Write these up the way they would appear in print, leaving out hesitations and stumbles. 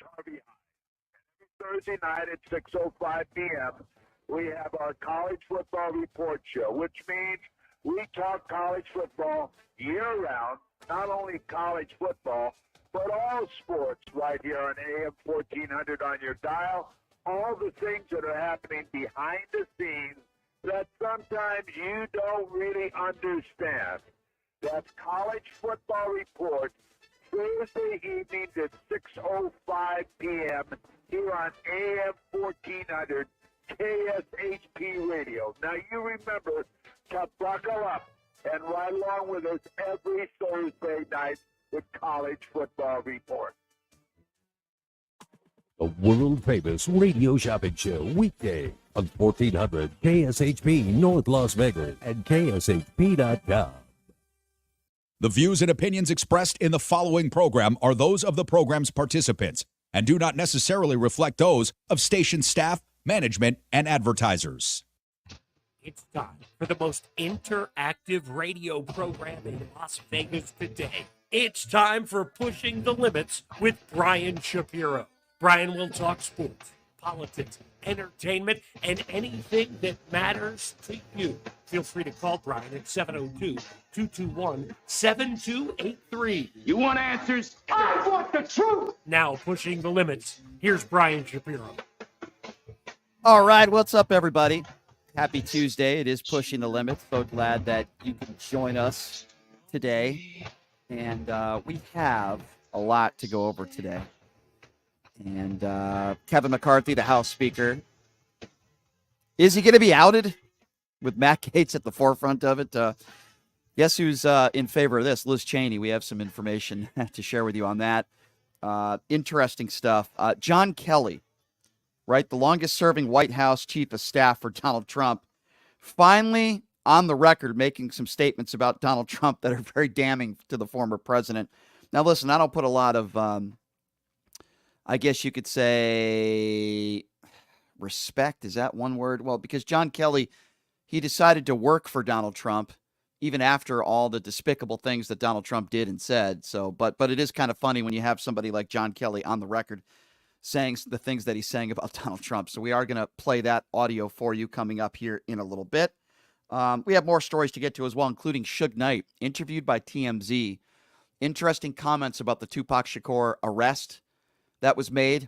Harvey High. Thursday night at 6:05 p.m., we have our college football report show, which means we talk college football year-round, not only college football, but all sports right here on AM 1400 on your dial, all the things that are happening behind the scenes that sometimes you don't really understand. That's College Football Report, Thursday evenings at 6:05 p.m. here on AM 1400 KSHP Radio. Now you remember to buckle up and ride along with us every Thursday night with College Football Report. The world-famous radio shopping show, weekday on 1400 KSHP North Las Vegas and KSHP.com. The views and opinions expressed in the following program are those of the program's participants and do not necessarily reflect those of station staff, management, and advertisers. It's time for the most interactive radio program in Las Vegas today. It's time for Pushing the Limits with Brian Shapiro. Brian will talk sports, politics, entertainment, and anything that matters to you. Feel free to call Brian at 702-221-7283. You want answers? I want the truth! Now, Pushing the Limits, here's Brian Shapiro. All right, what's up, everybody? Happy Tuesday. It is Pushing the Limits. So glad that you can join us today. And we have a lot to go over today. And Kevin McCarthy, the House Speaker, is he going to be outed with Matt Gaetz at the forefront of it? Guess who's in favor of this? Liz Cheney. We have some information to share with you on that. Interesting stuff. John Kelly, right, the longest-serving White House chief of staff for Donald Trump, finally on the record making some statements about Donald Trump that are very damning to the former president. Now, listen, I don't put a lot of I guess you could say respect. Is that one word? Well, because John Kelly, he decided to work for Donald Trump even after all the despicable things that Donald Trump did and said. So, but it is kind of funny when you have somebody like John Kelly on the record saying the things that he's saying about Donald Trump. So we are going to play that audio for you coming up here in a little bit. We have more stories to get to as well, including Suge Knight, interviewed by TMZ. Interesting comments about the Tupac Shakur arrest that was made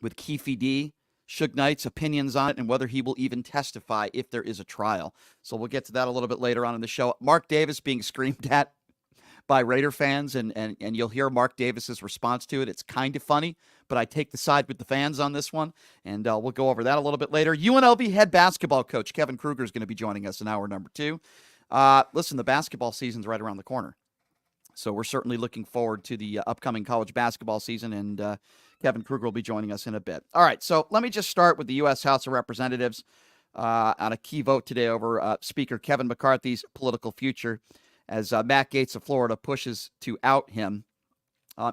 with Keefe D. Suge Knight's opinions on it and whether he will even testify if there is a trial. So we'll get to that a little bit later on in the show. Mark Davis being screamed at by Raider fans, and you'll hear Mark Davis's response to it. It's kind of funny, but I take the side with the fans on this one, and we'll go over that a little bit later. UNLV head basketball coach Kevin Kruger is going to be joining us in hour number 2. Listen, the basketball season's right around the corner. So we're certainly looking forward to the upcoming college basketball season, and Kevin Kruger will be joining us in a bit. All right, so let me just start with the U.S. House of Representatives on a key vote today over Speaker Kevin McCarthy's political future as Matt Gaetz of Florida pushes to out him.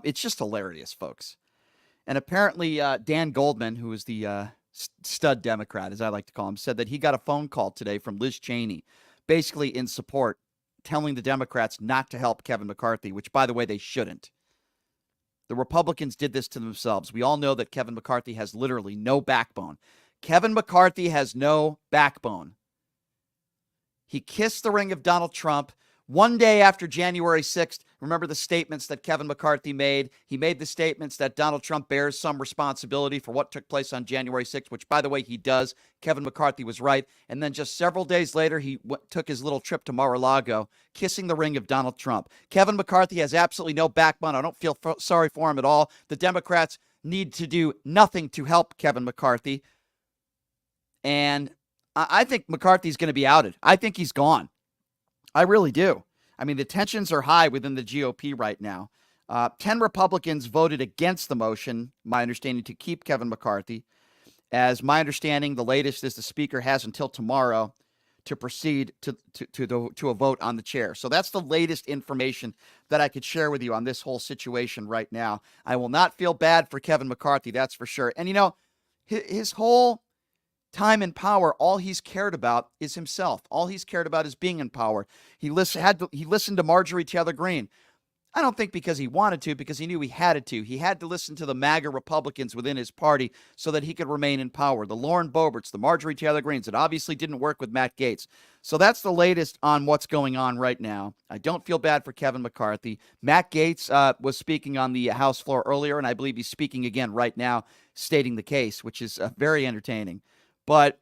It's just hilarious, folks. And apparently Dan Goldman, who is the stud Democrat, as I like to call him, said that he got a phone call today from Liz Cheney, basically in support, telling the Democrats not to help Kevin McCarthy, which, by the way, they shouldn't. The Republicans did this to themselves. We all know that Kevin McCarthy has literally no backbone. Kevin McCarthy has no backbone. He kissed the ring of Donald Trump one day after January 6th. Remember the statements that Kevin McCarthy made? He made the statements that Donald Trump bears some responsibility for what took place on January 6th, which, by the way, he does. Kevin McCarthy was right. And then just several days later, he took his little trip to Mar-a-Lago, kissing the ring of Donald Trump. Kevin McCarthy has absolutely no backbone. I don't feel sorry for him at all. The Democrats need to do nothing to help Kevin McCarthy. And I think McCarthy's going to be outed. I think he's gone. I really do. I mean, the tensions are high within the GOP right now. 10 Republicans voted against the motion, my understanding, to keep Kevin McCarthy. As my understanding, the latest is the Speaker has until tomorrow to proceed to a vote on the chair. So that's the latest information that I could share with you on this whole situation right now. I will not feel bad for Kevin McCarthy, that's for sure. And, you know, his whole time in power, all he's cared about is himself. All he's cared about is being in power. He listened to Marjorie Taylor Greene. I don't think because he wanted to, because he knew he had to. He had to listen to the MAGA Republicans within his party so that he could remain in power. The Lauren Boeberts, the Marjorie Taylor Greens. It obviously didn't work with Matt Gaetz. So that's the latest on what's going on right now. I don't feel bad for Kevin McCarthy. Matt Gaetz was speaking on the House floor earlier, and I believe he's speaking again right now, stating the case, which is very entertaining. But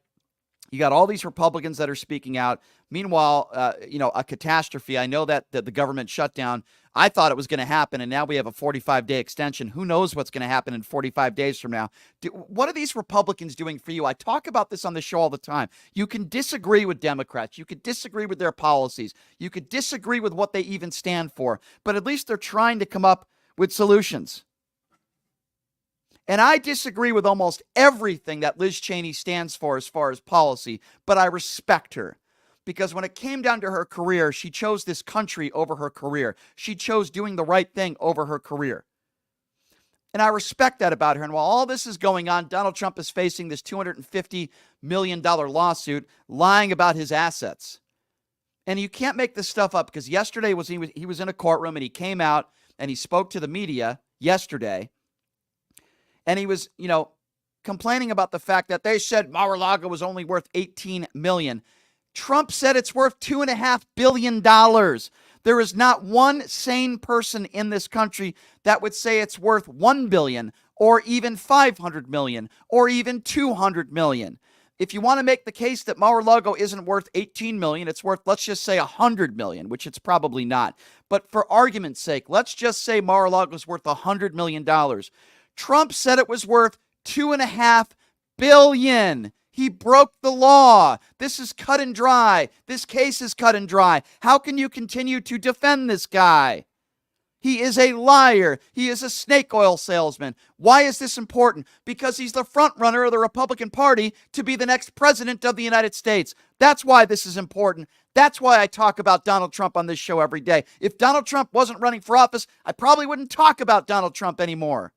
you got all these Republicans that are speaking out. Meanwhile, a catastrophe. I know that the government shutdown, I thought it was going to happen, and now we have a 45-day extension. Who knows what's going to happen in 45 days from now? What are these Republicans doing for you? I talk about this on the show all the time. You can disagree with Democrats. You could disagree with their policies. You could disagree with what they even stand for. But at least they're trying to come up with solutions. And I disagree with almost everything that Liz Cheney stands for as far as policy, but I respect her. Because when it came down to her career, she chose this country over her career. She chose doing the right thing over her career. And I respect that about her. And while all this is going on, Donald Trump is facing this $250 million lawsuit lying about his assets. And you can't make this stuff up, because yesterday he was in a courtroom and he came out and he spoke to the media yesterday. And he was, complaining about the fact that they said Mar-a-Lago was only worth $18 million. Trump said it's worth $2.5 billion. There is not one sane person in this country that would say it's worth $1 billion or even $500 million or even $200 million. If you want to make the case that Mar-a-Lago isn't worth $18 million, it's worth, let's just say, $100 million, which it's probably not. But for argument's sake, let's just say Mar-a-Lago is worth $100 million. Trump said it was worth $2.5 billion. He broke the law. This is cut and dry. This case is cut and dry. How can you continue to defend this guy? He is a liar. He is a snake oil salesman. Why is this important? Because he's the front runner of the Republican Party to be the next president of the United States. That's why this is important. That's why I talk about Donald Trump on this show every day. If Donald Trump wasn't running for office, I probably wouldn't talk about Donald Trump anymore.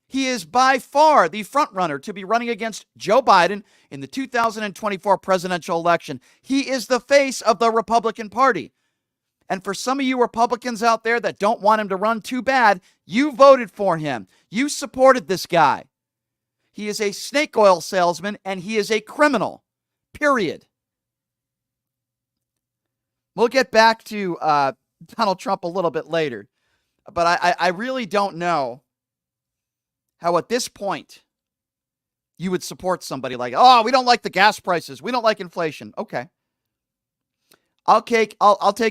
He is by far the frontrunner to be running against Joe Biden in the 2024 presidential election. He is the face of the Republican Party. And for some of you Republicans out there that don't want him to run, too bad. You voted for him. You supported this guy. He is a snake oil salesman, and he is a criminal. Period. We'll get back to Donald Trump a little bit later. But I really don't know how at this point you would support somebody like, we don't like the gas prices. We don't like inflation. Okay. I'll take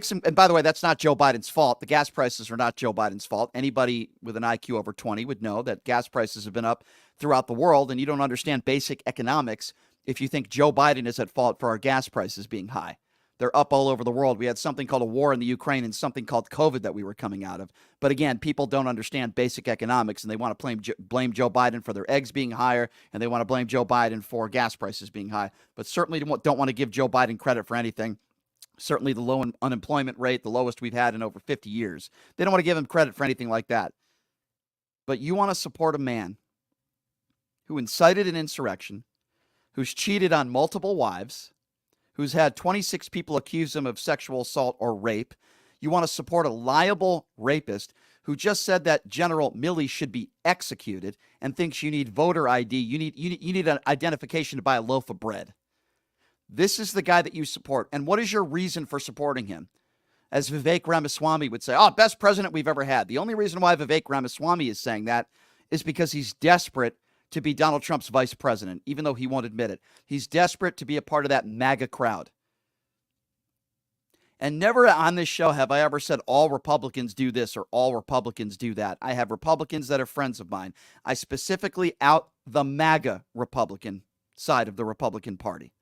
some, and by the way, that's not Joe Biden's fault. The gas prices are not Joe Biden's fault. Anybody with an IQ over 20 would know that gas prices have been up throughout the world, and you don't understand basic economics if you think Joe Biden is at fault for our gas prices being high. They're up all over the world. We had something called a war in the Ukraine and something called COVID that we were coming out of. But again, people don't understand basic economics, and they want to blame Joe Biden for their eggs being higher, and they want to blame Joe Biden for gas prices being high. But certainly don't want to give Joe Biden credit for anything. Certainly the low unemployment rate, the lowest we've had in over 50 years. They don't want to give him credit for anything like that. But you want to support a man who incited an insurrection, who's cheated on multiple wives, who's had 26 people accuse him of sexual assault or rape. You want to support a liable rapist who just said that General Milley should be executed and thinks you need voter ID. You need an identification to buy a loaf of bread. This is the guy that you support. And what is your reason for supporting him? As Vivek Ramaswamy would say, best president we've ever had. The only reason why Vivek Ramaswamy is saying that is because he's desperate to be Donald Trump's vice president, even though he won't admit it. He's desperate to be a part of that MAGA crowd. And never on this show have I ever said all Republicans do this or all Republicans do that. I have Republicans that are friends of mine. I specifically out the MAGA Republican side of the Republican Party.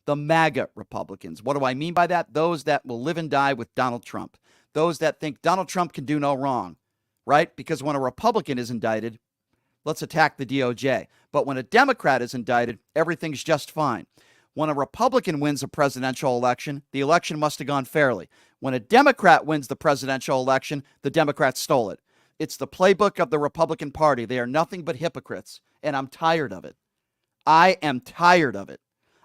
The MAGA Republicans. What do I mean by that? Those that will live and die with Donald Trump. Those that think Donald Trump can do no wrong, right? Because when a Republican is indicted, let's attack the DOJ. But when a Democrat is indicted, everything's just fine. When a Republican wins a presidential election, the election must have gone fairly. When a Democrat wins the presidential election, the Democrats stole it. It's the playbook of the Republican Party. They are nothing but hypocrites, and I'm tired of it. I am tired of it.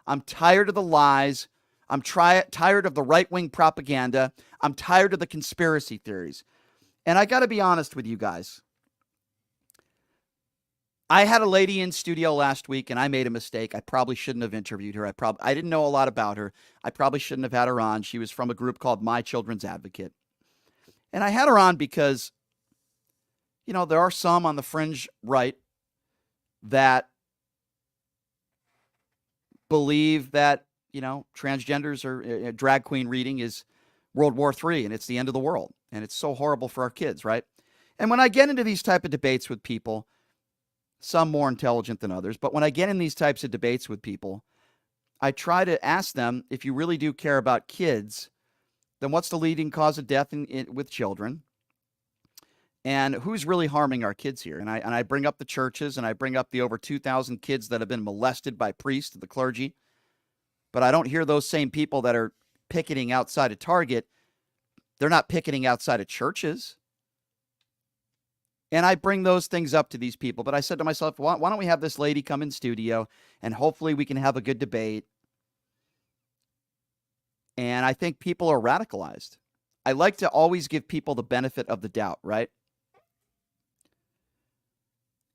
I'm tired of the lies. I'm tired of the right-wing propaganda. I'm tired of the conspiracy theories. And I got to be honest with you guys. I had a lady in studio last week, and I made a mistake. I probably shouldn't have interviewed her. I didn't know a lot about her. I probably shouldn't have had her on. She was from a group called My Children's Advocate. And I had her on because, you know, there are some on the fringe right that believe that, you know, transgenders or drag queen reading is World War III and it's the end of the world. And it's so horrible for our kids, right? And when I get into these type of debates with people, some more intelligent than others, but when I get in these types of debates with people, I try to ask them, if you really do care about kids, then what's the leading cause of death with children? And who's really harming our kids here? And I bring up the churches, and I bring up the over 2,000 kids that have been molested by priests, the clergy. But I don't hear those same people that are picketing outside of Target. They're not picketing outside of churches. And I bring those things up to these people. But I said to myself, why don't we have this lady come in studio, and hopefully we can have a good debate. And I think people are radicalized. I like to always give people the benefit of the doubt, right?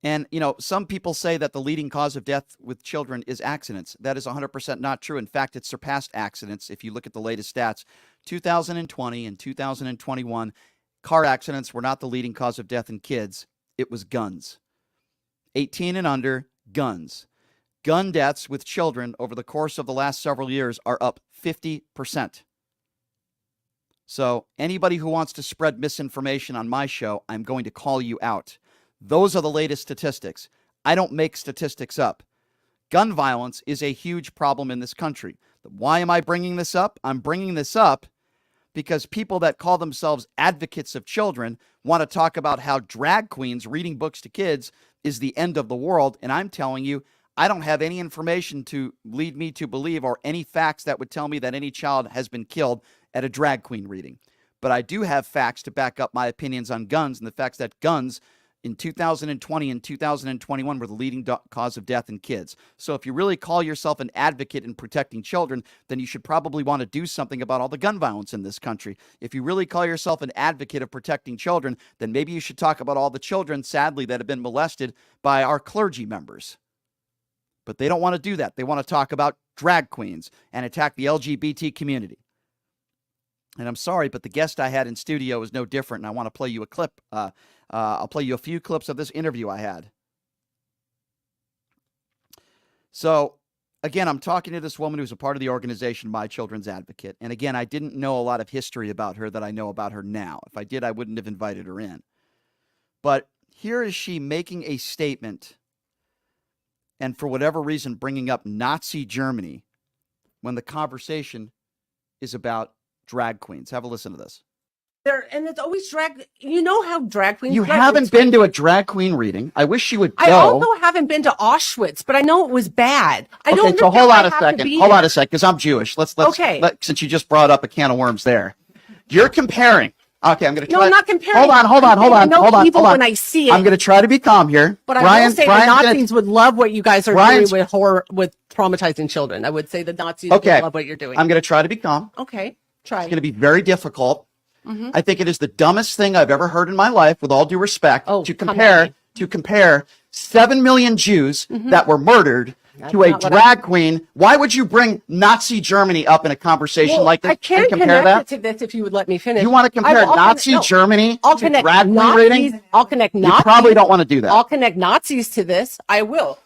And, you know, some people say that the leading cause of death with children is accidents. That is 100% not true. In fact, it surpassed accidents. If you look at the latest stats, 2020 and 2021, car accidents were not the leading cause of death in kids. It was guns. 18 and under, guns. Gun deaths with children over the course of the last several years are up 50%. So anybody who wants to spread misinformation on my show, I'm going to call you out. Those are the latest statistics. I don't make statistics up. Gun violence is a huge problem in this country. Why am I bringing this up? I'm bringing this up because people that call themselves advocates of children want to talk about how drag queens reading books to kids is the end of the world. And I'm telling you, I don't have any information to lead me to believe or any facts that would tell me that any child has been killed at a drag queen reading. But I do have facts to back up my opinions on guns and the facts that guns in 2020 and 2021 were the leading cause of death in kids. So if you really call yourself an advocate in protecting children, then you should probably want to do something about all the gun violence in this country. If you really call yourself an advocate of protecting children, then maybe you should talk about all the children, sadly, that have been molested by our clergy members. But they don't want to do that. They want to talk about drag queens and attack the LGBT community. And I'm sorry, but the guest I had in studio is no different, and I want to play you a clip. I'll play you a few clips of this interview I had. So, again, I'm talking to this woman who's a part of the organization My Children's Advocate. And again, I didn't know a lot of history about her that I know about her now. If I did, I wouldn't have invited her in. But here is she making a statement, and for whatever reason, bringing up Nazi Germany when the conversation is about drag queens. Have a listen to this. And it's always drag. You know how drag queens. You haven't been to a drag queen reading. I wish you would go. I also haven't been to Auschwitz, but I know it was bad. I don't. Okay, so hold on a second. Hold on a second, because I'm Jewish. Let's since you just brought up a can of worms there. You're comparing. Okay, I'm going to try. No, I'm not comparing. Hold on. I know evil when I see it. I'm going to try to be calm here. But I will say the Nazis would love what you guys are doing with horror, with traumatizing children. I would say the Nazis would love what you're doing. I'm going to try to be calm. Okay, try. It's going to be very difficult. Mm-hmm. I think it is the dumbest thing I've ever heard in my life, with all due respect, to compare 7 million Jews that were murdered to a drag queen. Why would you bring Nazi Germany up in a conversation like this? I can't connect it to this if you would let me finish. You want to compare Nazi Germany to drag queen reading? I'll connect Nazis. You probably don't want to do that. I'll connect Nazis to this. I will.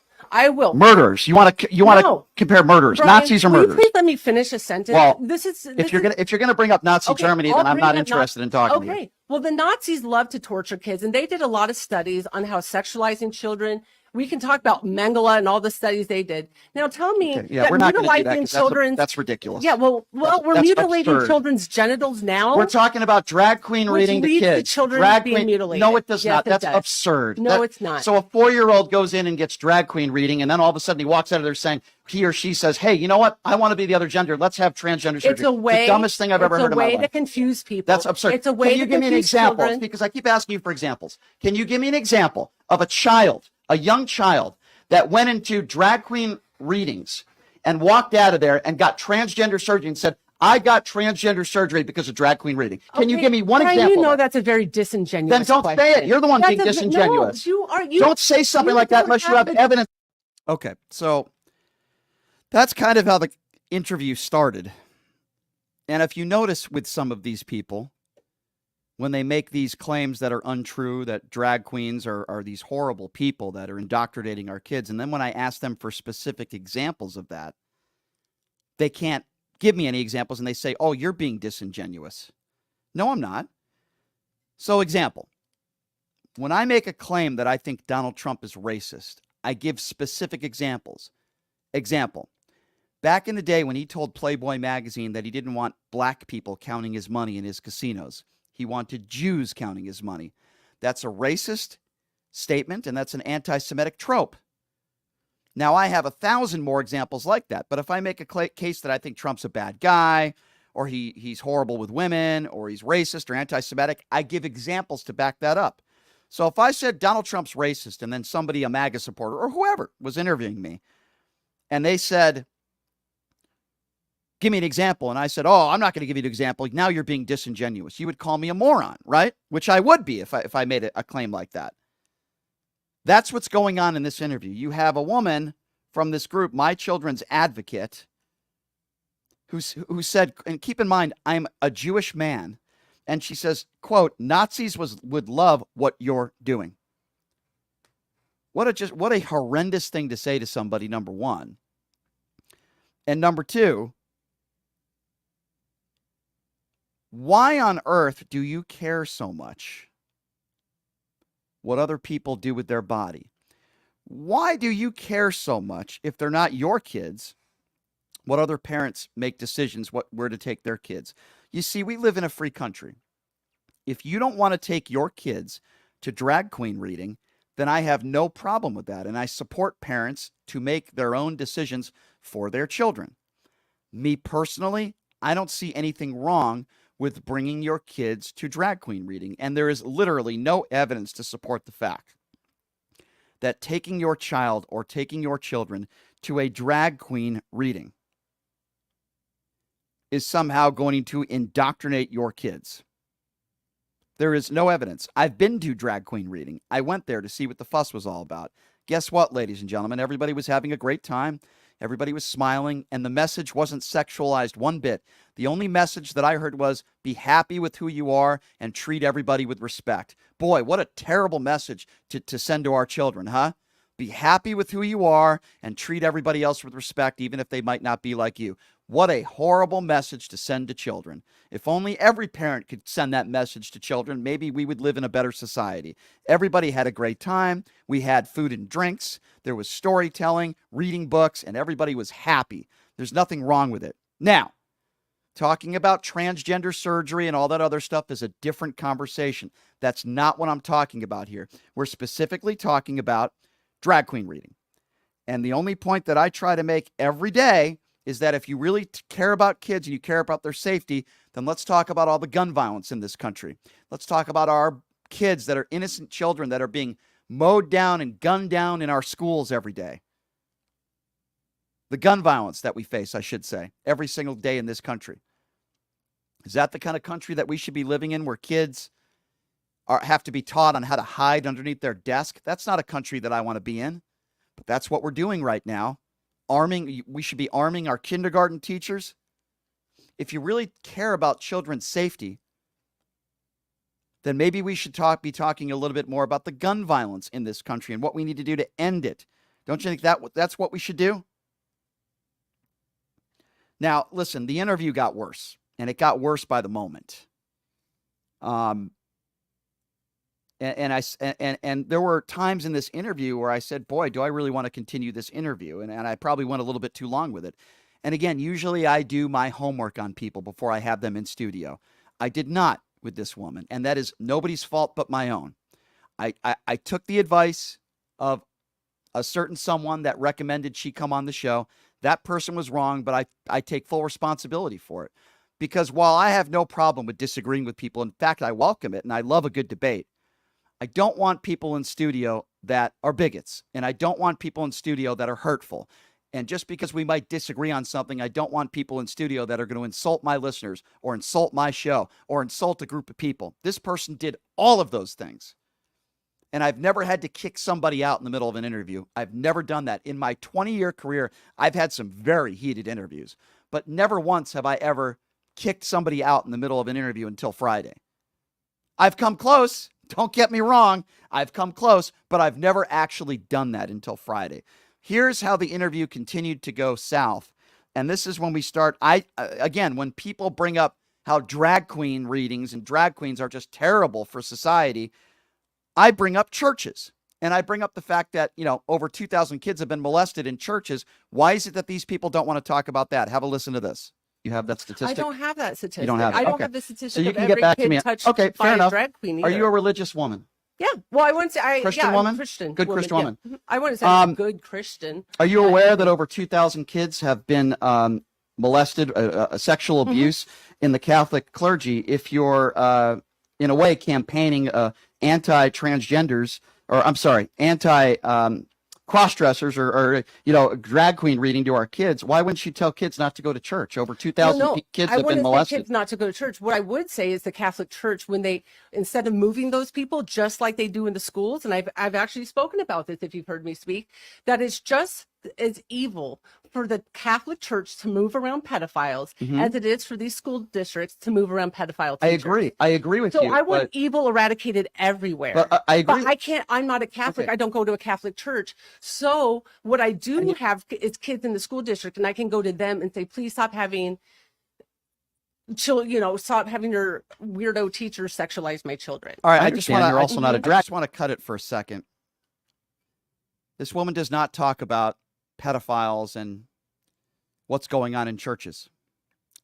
Murderers. You want to compare murderers. Brian, Nazis are murderers. Please let me finish a sentence. Well, if you're gonna bring up Nazi Germany, then I'm not interested in talking to you. Okay. Well, the Nazis love to torture kids, and they did a lot of studies on how sexualizing children. We can talk about Mengele and all the studies they did. Now, tell me that we're not going to do that, children's. That's ridiculous. Yeah, we're mutilating children's genitals now. We're talking about drag queen reading to kids. Children being mutilated. No, it does not. That's absurd. No, it's not. So a 4-year-old goes in and gets drag queen reading, and then all of a sudden he walks out of there saying, he or she says, "Hey, you know what? I want to be the other gender. Let's have transgender surgery." It's a way. It's the dumbest thing I've ever heard in my life. It's a way to confuse people. That's absurd. It's a way to give me an example? Because I keep asking you for examples. Can you give me an example of a young child, that went into drag queen readings and walked out of there and got transgender surgery and said, I got transgender surgery because of drag queen reading. Can you give me one Brian, example? You know that's a very disingenuous Then don't question. say it. You're the one being disingenuous. No, don't say something like that unless you have evidence. Okay, so that's kind of how the interview started. And if you notice with some of these people, when they make these claims that are untrue, that drag queens are these horrible people that are indoctrinating our kids, and then when I ask them for specific examples of that, they can't give me any examples, and they say, oh, you're being disingenuous. No, I'm not. So, example. When I make a claim that I think Donald Trump is racist, I give specific examples. Example. Back in the day when he told Playboy magazine that he didn't want black people counting his money in his casinos, he wanted Jews counting his money. That's a racist statement, and that's an anti-Semitic trope. Now, I have 1,000 more examples like that, but if I make a case that I think Trump's a bad guy, or he's horrible with women, or he's racist or anti-Semitic, I give examples to back that up. So if I said Donald Trump's racist, and then somebody, a MAGA supporter, or whoever was interviewing me, and they said, give me an example. And I said, oh, I'm not going to give you an example. Now you're being disingenuous. You would call me a moron, right? Which I would be if I made a claim like that. That's what's going on in this interview. You have a woman from this group, My Children's Advocate, who said, and keep in mind, I'm a Jewish man. And she says, quote, Nazis would love what you're doing. What a horrendous thing to say to somebody, number one. And number two, why on earth do you care so much what other people do with their body? Why do you care so much, if they're not your kids, what other parents make decisions where to take their kids? You see, we live in a free country. If you don't want to take your kids to drag queen reading, then I have no problem with that. And I support parents to make their own decisions for their children. Me personally, I don't see anything wrong with bringing your kids to drag queen reading. And there is literally no evidence to support the fact that taking your child or taking your children to a drag queen reading is somehow going to indoctrinate your kids. There is no evidence. I've been to drag queen reading. I went there to see what the fuss was all about. Guess what, ladies and gentlemen? Everybody was having a great time. Everybody was smiling, and the message wasn't sexualized one bit. The only message that I heard was, be happy with who you are and treat everybody with respect. Boy, what a terrible message to send to our children, huh? Be happy with who you are and treat everybody else with respect, even if they might not be like you. What a horrible message to send to children. If only every parent could send that message to children, maybe we would live in a better society. Everybody had a great time. We had food and drinks. There was storytelling, reading books, and everybody was happy. There's nothing wrong with it. Now, talking about transgender surgery and all that other stuff is a different conversation. That's not what I'm talking about here. We're specifically talking about drag queen reading. And the only point that I try to make every day is that if you really care about kids and you care about their safety, then let's talk about all the gun violence in this country. Let's talk about our kids that are innocent children that are being mowed down and gunned down in our schools every day. The gun violence that we face, I should say, every single day in this country. Is that the kind of country that we should be living in, where kids have to be taught on how to hide underneath their desk? That's not a country that I want to be in, but that's what we're doing right now. We should be arming our kindergarten teachers. If you really care about children's safety, then maybe we should be talking a little bit more about the gun violence in this country and what we need to do to end it. Don't you think that's what we should do? Now, listen, the interview got worse, and it got worse by the moment. And there were times in this interview where I said, boy, do I really want to continue this interview? And I probably went a little bit too long with it. And again, usually I do my homework on people before I have them in studio. I did not with this woman, and that is nobody's fault but my own. I took the advice of a certain someone that recommended she come on the show. That person was wrong, but I take full responsibility for it. Because while I have no problem with disagreeing with people, in fact, I welcome it, and I love a good debate, I don't want people in studio that are bigots, and I don't want people in studio that are hurtful. And just because we might disagree on something, I don't want people in studio that are going to insult my listeners or insult my show or insult a group of people. This person did all of those things. And I've never had to kick somebody out in the middle of an interview. I've never done that. In my 20-year career, I've had some very heated interviews, but never once have I ever kicked somebody out in the middle of an interview until Friday. I've come close. Don't get me wrong. I've come close, but I've never actually done that until Friday. Here's how the interview continued to go south. And this is when we start. Again, when people bring up how drag queen readings and drag queens are just terrible for society, I bring up churches. And I bring up the fact that, over 2,000 kids have been molested in churches. Why is it that these people don't want to talk about that? Have a listen to this. You have that statistic? I don't have that statistic. You don't have it? I don't Okay. have the statistic So you of can every get back to kid me. touched Okay, by fair a enough. drag queen Are either. you a religious woman? Yeah. Well, I wouldn't say Christian I'm woman? a Christian. Good Christian woman. Yeah. I wouldn't say I'm a good Christian. Are you aware that over 2,000 kids have been molested, sexual abuse in the Catholic clergy? If you're, in a way, campaigning anti-transgenders, or I'm sorry, cross-dressers or drag queen reading to our kids, why wouldn't you tell kids not to go to church? Over 2,000 kids have been molested. I wouldn't say kids not to go to church. What I would say is the Catholic Church, when they, instead of moving those people just like they do in the schools, and I've actually spoken about this if you've heard me speak, that it's just as evil for the Catholic Church to move around pedophiles as it is for these school districts to move around pedophile teachers. I agree with you. So I want evil eradicated everywhere. But I agree. But I can't, I'm not a Catholic. Okay. I don't go to a Catholic church. So what I do have is kids in the school district, and I can go to them and say, please stop having stop having your weirdo teachers sexualize my children. All right. I just want to, you're also not a drag. I just want to cut it for a second. This woman does not talk about pedophiles and what's going on in churches.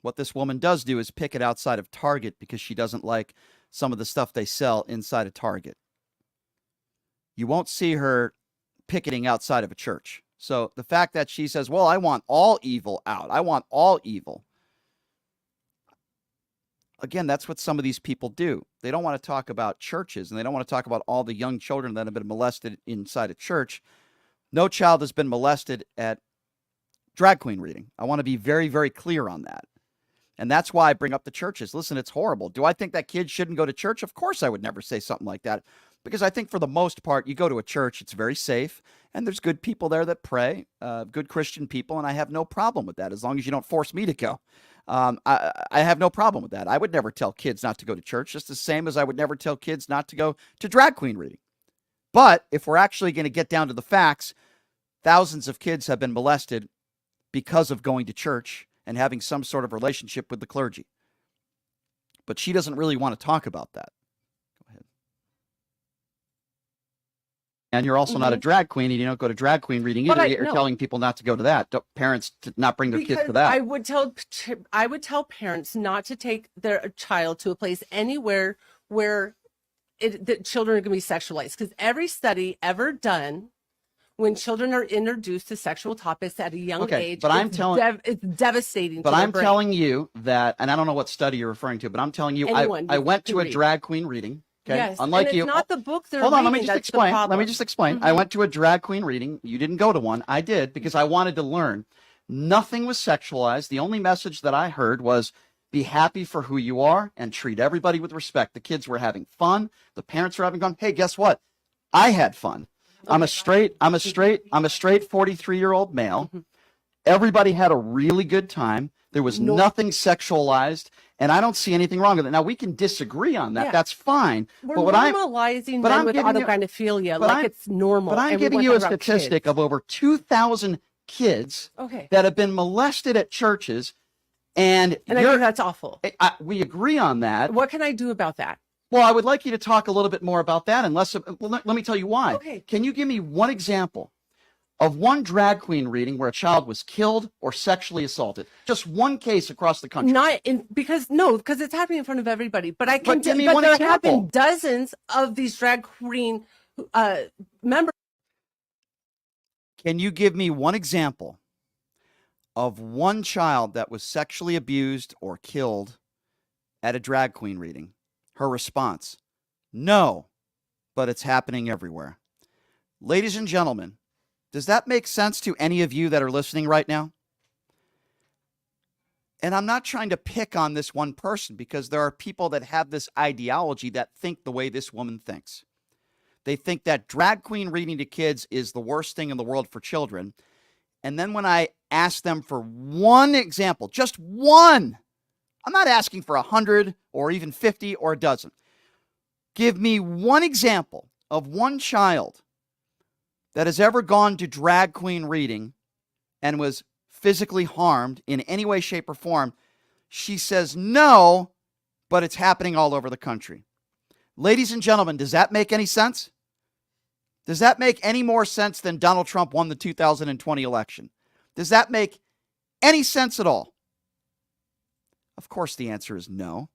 What this woman does do is picket outside of Target because she doesn't like some of the stuff they sell inside of Target. You won't see her picketing outside of a church. So the fact that she says, well, I want all evil out. I want all evil. Again, that's what some of these people do. They don't want to talk about churches, and they don't want to talk about all the young children that have been molested inside a church. No child has been molested at drag queen reading. I want to be very, very clear on that. And that's why I bring up the churches. Listen, it's horrible. Do I think that kids shouldn't go to church? Of course I would never say something like that. Because I think for the most part, you go to a church, it's very safe, and there's good people there that pray, good Christian people, and I have no problem with that as long as you don't force me to go. I have no problem with that. I would never tell kids not to go to church, just the same as I would never tell kids not to go to drag queen reading. But if we're actually going to get down to the facts, thousands of kids have been molested because of going to church and having some sort of relationship with the clergy. But she doesn't really want to talk about that. Go ahead. And you're also not a drag queen, and you don't go to drag queen reading either. You're telling people not to go to that. Parents to not bring their kids to that. I would tell parents not to take their child to a place anywhere where the children are going to be sexualized. Because every study ever done, when children are introduced to sexual topics at a young age, but it's devastating. But I'm telling you that, and I don't know what study you're referring to, but I'm telling you, I went to a drag queen reading. Okay. Yes. Unlike and it's you. not the book they're Hold on, reading, let me just explain. I went to a drag queen reading. You didn't go to one. I did because I wanted to learn. Nothing was sexualized. The only message that I heard was be happy for who you are and treat everybody with respect. The kids were having fun. The parents were having fun. Hey, guess what? I had fun. I'm a straight 43-year-old male. Everybody had a really good time. There was nothing sexualized, and I don't see anything wrong with it. Now, we can disagree on that. Yeah. That's fine. We're normalizing men with autogynephilia like it's normal. But I'm giving you a statistic of over 2,000 kids that have been molested at churches, and I think that's awful. We agree on that. What can I do about that? Well, I would like you to talk a little bit more about that. Let me tell you why. Okay. Can you give me one example of one drag queen reading where a child was killed or sexually assaulted? Just one case across the country. Because it's happening in front of everybody. But I can. Give me one example. Have been dozens of these drag queen members. Can you give me one example of one child that was sexually abused or killed at a drag queen reading? Her response, no, but it's happening everywhere. Ladies and gentlemen, Does that make sense to any of you that are listening right now? And I'm not trying to pick on this one person, because there are people that have this ideology that think the way this woman thinks. They think that drag queen reading to kids is the worst thing in the world for children. And then when I ask them for one example, just one, I'm not asking for 100 or even 50 or a dozen. Give me one example of one child that has ever gone to drag queen reading and was physically harmed in any way, shape, or form. She says no, but it's happening all over the country. Ladies and gentlemen, does that make any sense? Does that make any more sense than Donald Trump won the 2020 election? Does that make any sense at all? Of course, the answer is no.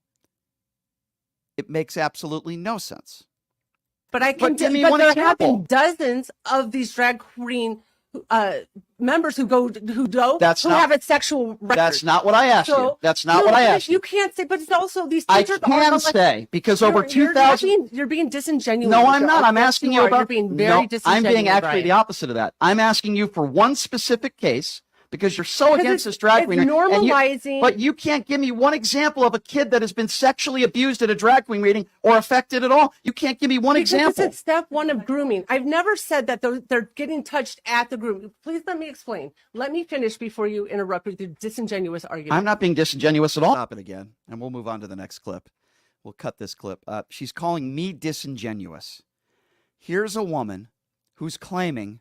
It makes absolutely no sense. But I can. give me but one there example. have been dozens of these drag queen members who have a sexual record. That's not what I asked you. That's not what I asked you. You can't say, but it's also these I teachers. can say, because over 2,000. You're being disingenuous. No, I'm not. I'm asking you about. You're being very disingenuous. I'm being actually Brian. the opposite of that. I'm asking you for one specific case, because you're so against this drag queen. Normalizing. But you can't give me one example of a kid that has been sexually abused at a drag queen reading or affected at all. You can't give me one example. It's step one of grooming. I've never said that they're getting touched at the grooming. Please let me explain. Let me finish before you interrupt with your disingenuous argument. I'm not being disingenuous at all. Stop it again, and we'll move on to the next clip. We'll cut this clip. She's calling me disingenuous. Here's a woman who's claiming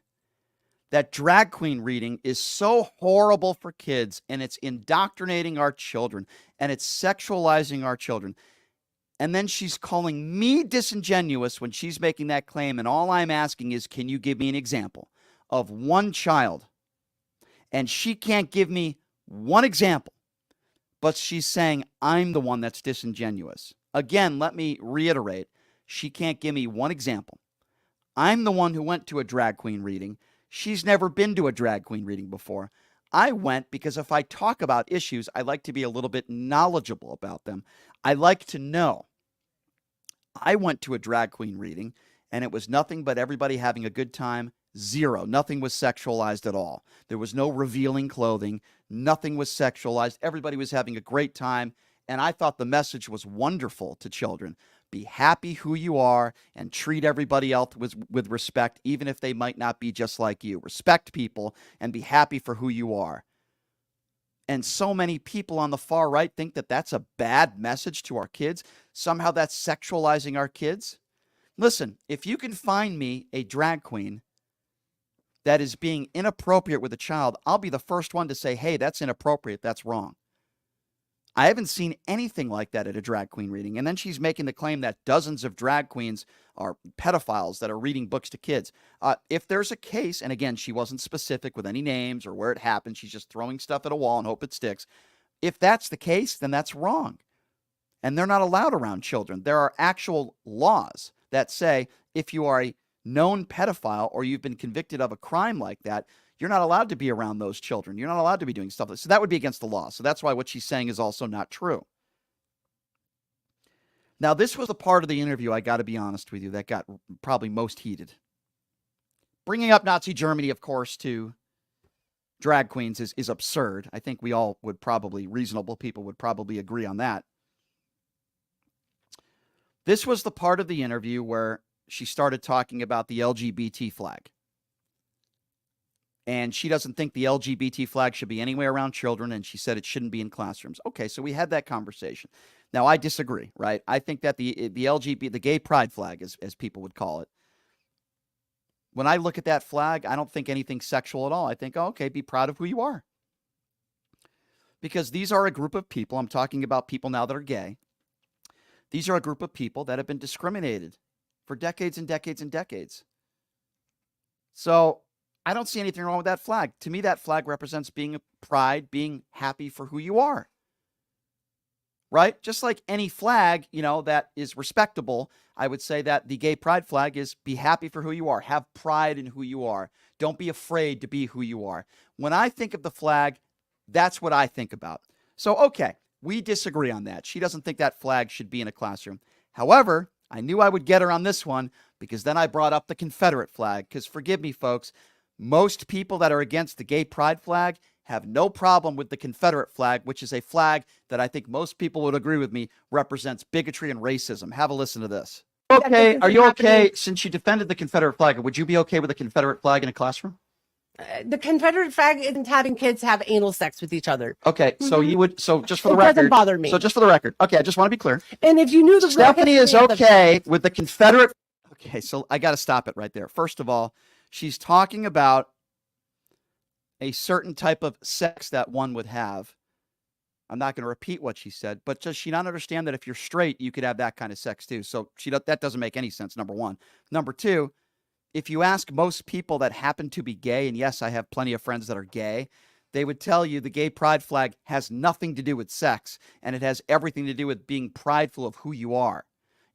that drag queen reading is so horrible for kids, and it's indoctrinating our children, and it's sexualizing our children. And then she's calling me disingenuous when she's making that claim, and all I'm asking is, can you give me an example of one child? And she can't give me one example, but she's saying I'm the one that's disingenuous. Again, let me reiterate, she can't give me one example. I'm the one who went to a drag queen reading. She's never been to a drag queen reading before. I went because if I talk about issues, I like to be a little bit knowledgeable about them. I like to know. I went to a drag queen reading, and it was nothing but everybody having a good time. Zero. Nothing was sexualized at all. There was no revealing clothing. Nothing was sexualized. Everybody was having a great time, and I thought the message was wonderful to children. Be happy who you are and treat everybody else with respect, even if they might not be just like you. Respect people and be happy for who you are. And so many people on the far right think that that's a bad message to our kids. Somehow that's sexualizing our kids. Listen, if you can find me a drag queen that is being inappropriate with a child, I'll be the first one to say, hey, that's inappropriate. That's wrong. I haven't seen anything like that at a drag queen reading. And then she's making the claim that dozens of drag queens are pedophiles that are reading books to kids. If there's a case, and again, she wasn't specific with any names or where it happened. She's just throwing stuff at a wall and hope it sticks. If that's the case, then that's wrong. And they're not allowed around children. There are actual laws that say if you are a known pedophile or you've been convicted of a crime like that, you're not allowed to be around those children. You're not allowed to be doing stuff like that. So that would be against the law. So that's why what she's saying is also not true. Now, this was the part of the interview, I got to be honest with you, that got probably most heated. Bringing up Nazi Germany, of course, to drag queens is absurd. I think we all would probably, reasonable people would probably agree on that. This was the part of the interview where she started talking about the LGBT flag. And she doesn't think the LGBT flag should be anywhere around children, and she said it shouldn't be in classrooms. Okay, so we had that conversation. Now, I disagree, right? I think that the gay pride flag, as people would call it, when I look at that flag, I don't think anything sexual at all. I think, oh, okay, be proud of who you are. Because these are a group of people, I'm talking about people now that are gay. These are a group of people that have been discriminated for decades and decades and decades. So I don't see anything wrong with that flag. To me, that flag represents being a pride, being happy for who you are. Right? Just like any flag, that is respectable, I would say that the gay pride flag is be happy for who you are. Have pride in who you are. Don't be afraid to be who you are. When I think of the flag, that's what I think about. So, okay, we disagree on that. She doesn't think that flag should be in a classroom. However, I knew I would get her on this one because then I brought up the Confederate flag. Because forgive me, folks, Most people that are against the gay pride flag have no problem with the Confederate flag, which is a flag that I think most people would agree with me represents bigotry and racism. Have a listen to this. Okay, are you okay, since you defended the Confederate flag, would you be okay with the Confederate flag in a classroom? The Confederate flag isn't having kids have anal sex with each other. Okay, so you would, so just for the It record. doesn't bother me. So just for the record. Okay, I just want to be clear. And if you knew the real Stephanie is history of the- okay with the Confederate. Okay, so I got to stop it right there. First of all, she's talking about a certain type of sex that one would have. I'm not going to repeat what she said, but does she not understand that if you're straight, you could have that kind of sex too? So that doesn't make any sense, number one. Number two, if you ask most people that happen to be gay, and yes, I have plenty of friends that are gay, they would tell you the gay pride flag has nothing to do with sex, and it has everything to do with being prideful of who you are.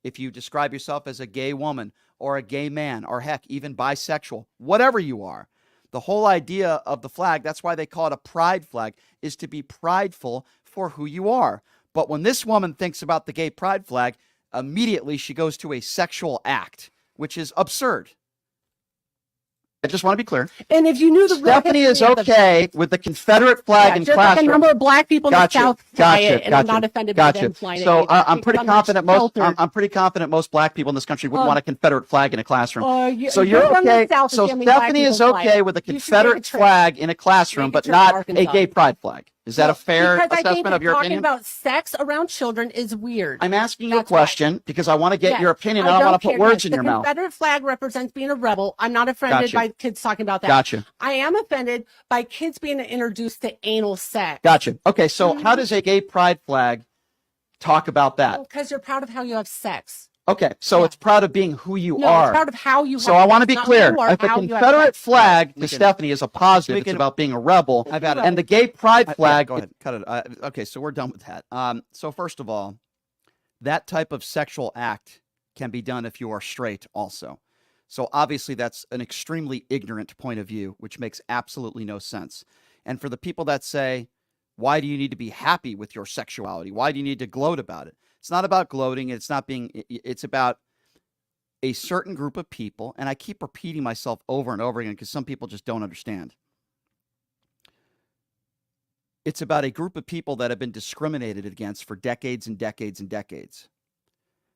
If you describe yourself as a gay woman or a gay man, or heck, even bisexual, whatever you are, the whole idea of the flag, that's why they call it a pride flag, is to be prideful for who you are. But when this woman thinks about the gay pride flag, immediately she goes to a sexual act, which is absurd. I just want to be clear. And if you knew the real Stephanie is history of the- okay with the Confederate flag in just classroom. like a number of black people in the South fly it, and I'm not offended by them flying it So either. I'm pretty Because I'm confident sheltered. I'm pretty confident most black people in this country wouldn't want a Confederate flag in a classroom. So you're you're from the okay. South, So and black Stephanie is people fly okay it. with a You should make a Confederate trip. flag in a classroom, Make a but trip to not a Arkansas. gay pride flag. Is that a fair Because I think assessment that of your talking opinion? about sex around children is weird. I'm asking you a That's why. question because I want to get Yes, your opinion. I don't want to put care. words Yes, in your the mouth. Confederate flag represents being a rebel. I'm not offended Gotcha. by kids talking about that. Gotcha. I am offended by kids being introduced to anal sex. Gotcha. Okay, so how does a gay pride flag talk about that? Because you're proud of how you have sex. Okay, so it's proud of being who you No, are. it's proud of how you have So I want to sex, be not clear. who or If the how you have Confederate sex. flag We to can- Stephanie is a positive, we it's can- about being a rebel. I've had it. And the gay pride Yeah, flag. go ahead. Cut it. Okay, so we're done with that. So first of all, that type of sexual act can be done if you are straight also. So obviously that's an extremely ignorant point of view, which makes absolutely no sense. And for the people that say, why do you need to be happy with your sexuality? Why do you need to gloat about it? It's not about gloating. It's about a certain group of people. And I keep repeating myself over and over again because some people just don't understand. It's about a group of people that have been discriminated against for decades and decades and decades.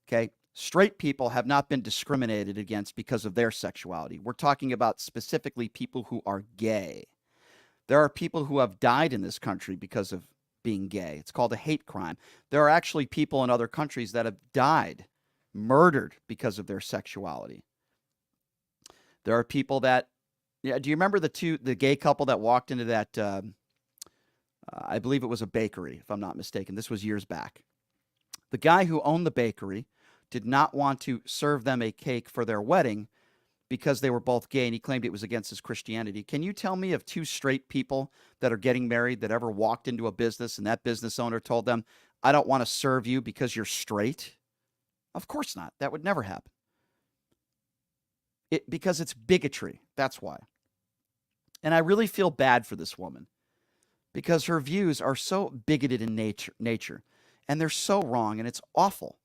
Okay? Straight people have not been discriminated against because of their sexuality. We're talking about specifically people who are gay. There are people who have died in this country because of being gay. It's called a hate crime. There are actually people in other countries that have died, murdered because of their sexuality. There are people that, do you remember the gay couple that walked into that, I believe it was a bakery, if I'm not mistaken. This was years back. The guy who owned the bakery did not want to serve them a cake for their wedding because they were both gay, and he claimed it was against his Christianity. Can you tell me of two straight people that are getting married that ever walked into a business and that business owner told them, I don't want to serve you because you're straight? Of course not. That would never happen. Because it's bigotry. That's why. And I really feel bad for this woman because her views are so bigoted in nature, and they're so wrong, and it's awful.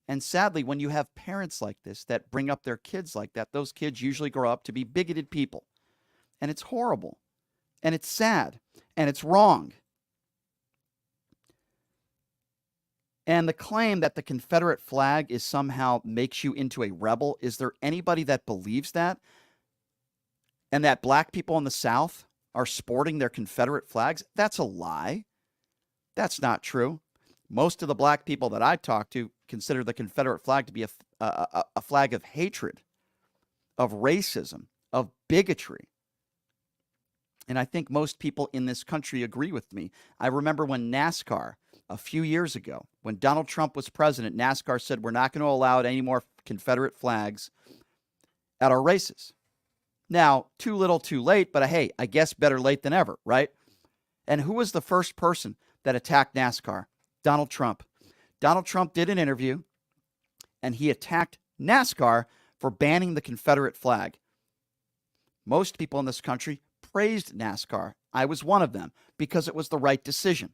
And sadly, when you have parents like this that bring up their kids like that, those kids usually grow up to be bigoted people. And it's horrible. And it's sad. And it's wrong. And the claim that the Confederate flag is somehow makes you into a rebel, is there anybody that believes that? And that black people in the South are sporting their Confederate flags? That's a lie. That's not true. Most of the black people that I talk to consider the Confederate flag to be a flag of hatred, of racism, of bigotry. And I think most people in this country agree with me. I remember when NASCAR, a few years ago, when Donald Trump was president, NASCAR said, we're not going to allow any more Confederate flags at our races. Now, too little, too late, but hey, I guess better late than ever, right? And who was the first person that attacked NASCAR? Donald Trump. Donald Trump did an interview, and he attacked NASCAR for banning the Confederate flag. Most people in this country praised NASCAR. I was one of them because it was the right decision.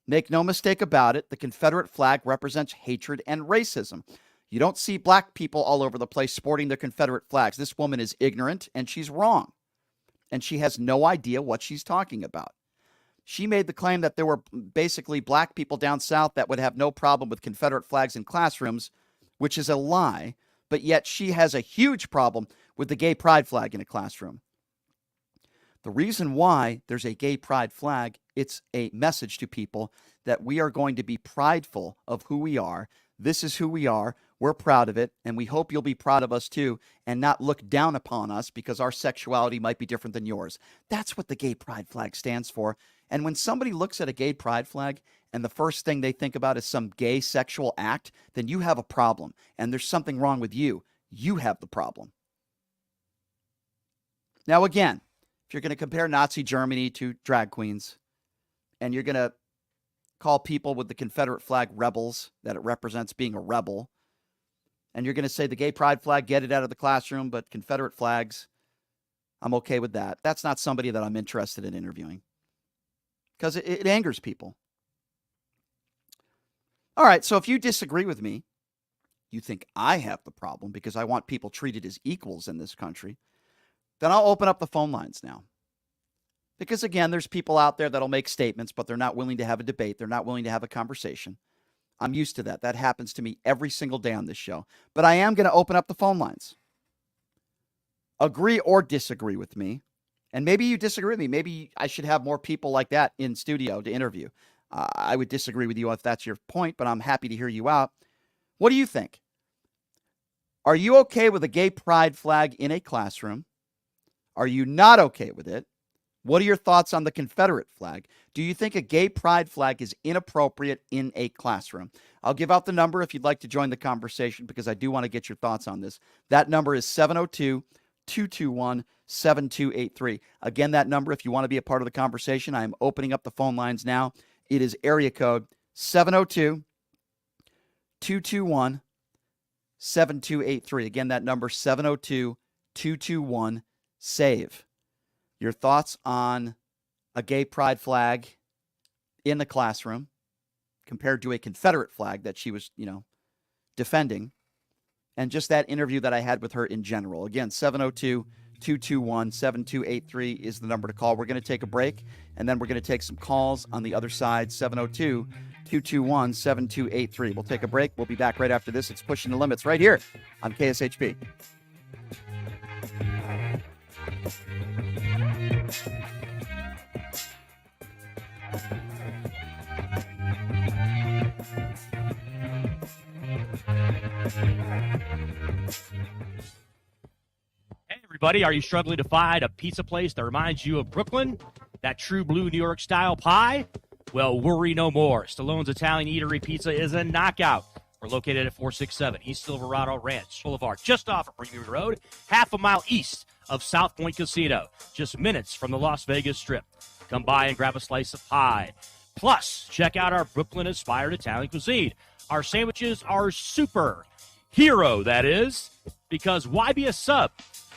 Make no mistake about it, the Confederate flag represents hatred and racism. You don't see black people all over the place sporting their Confederate flags. This woman is ignorant and she's wrong. And she has no idea what she's talking about. She made the claim that there were basically black people down south that would have no problem with Confederate flags in classrooms, which is a lie. But yet she has a huge problem with the gay pride flag in a classroom. The reason why there's a gay pride flag, it's a message to people that we are going to be prideful of who we are. This is who we are. We're proud of it, and we hope you'll be proud of us too and not look down upon us because our sexuality might be different than yours. That's what the gay pride flag stands for. And when somebody looks at a gay pride flag and the first thing they think about is some gay sexual act, then you have a problem, and there's something wrong with you. You have the problem. Now, again, if you're going to compare Nazi Germany to drag queens, and you're going to call people with the Confederate flag rebels, that it represents being a rebel, and you're going to say the gay pride flag, get it out of the classroom, but Confederate flags, I'm okay with that. That's not somebody that I'm interested in interviewing because it angers people. All right, so if you disagree with me, you think I have the problem because I want people treated as equals in this country, then I'll open up the phone lines now. Because, again, there's people out there that'll make statements, but they're not willing to have a debate. They're not willing to have a conversation. I'm used to that. That happens to me every single day on this show. But I am going to open up the phone lines. Agree or disagree with me. And maybe you disagree with me. Maybe I should have more people like that in studio to interview. I would disagree with you if that's your point, but I'm happy to hear you out. What do you think? Are you okay with a gay pride flag in a classroom? Are you not okay with it? What are your thoughts on the Confederate flag? Do you think a gay pride flag is inappropriate in a classroom? I'll give out the number if you'd like to join the conversation because I do want to get your thoughts on this. That number is 702-221-7283. Again, that number, if you want to be a part of the conversation, I am opening up the phone lines now. It is area code 702-221-7283. Again, that number 702-221-SAVE. Your thoughts on a gay pride flag in the classroom compared to a Confederate flag that she was, defending, and just that interview that I had with her in general. Again, 702-221-7283 is the number to call. We're going to take a break, and then we're going to take some calls on the other side, 702-221-7283. We'll take a break. We'll be back right after this. It's Pushing the Limits right here on KSHP. Hey, everybody, are you struggling to find a pizza place that reminds you of Brooklyn? That true blue New York style pie? Well, worry no more. Stallone's Italian Eatery Pizza is a knockout. We're located at 467 East Silverado Ranch Boulevard, just off of Greenview Road, half a mile east of South Point Casino, just minutes from the Las Vegas Strip. Come by and grab a slice of pie. Plus, check out our Brooklyn-inspired Italian cuisine. Our sandwiches are super. Hero, that is. Because why be a sub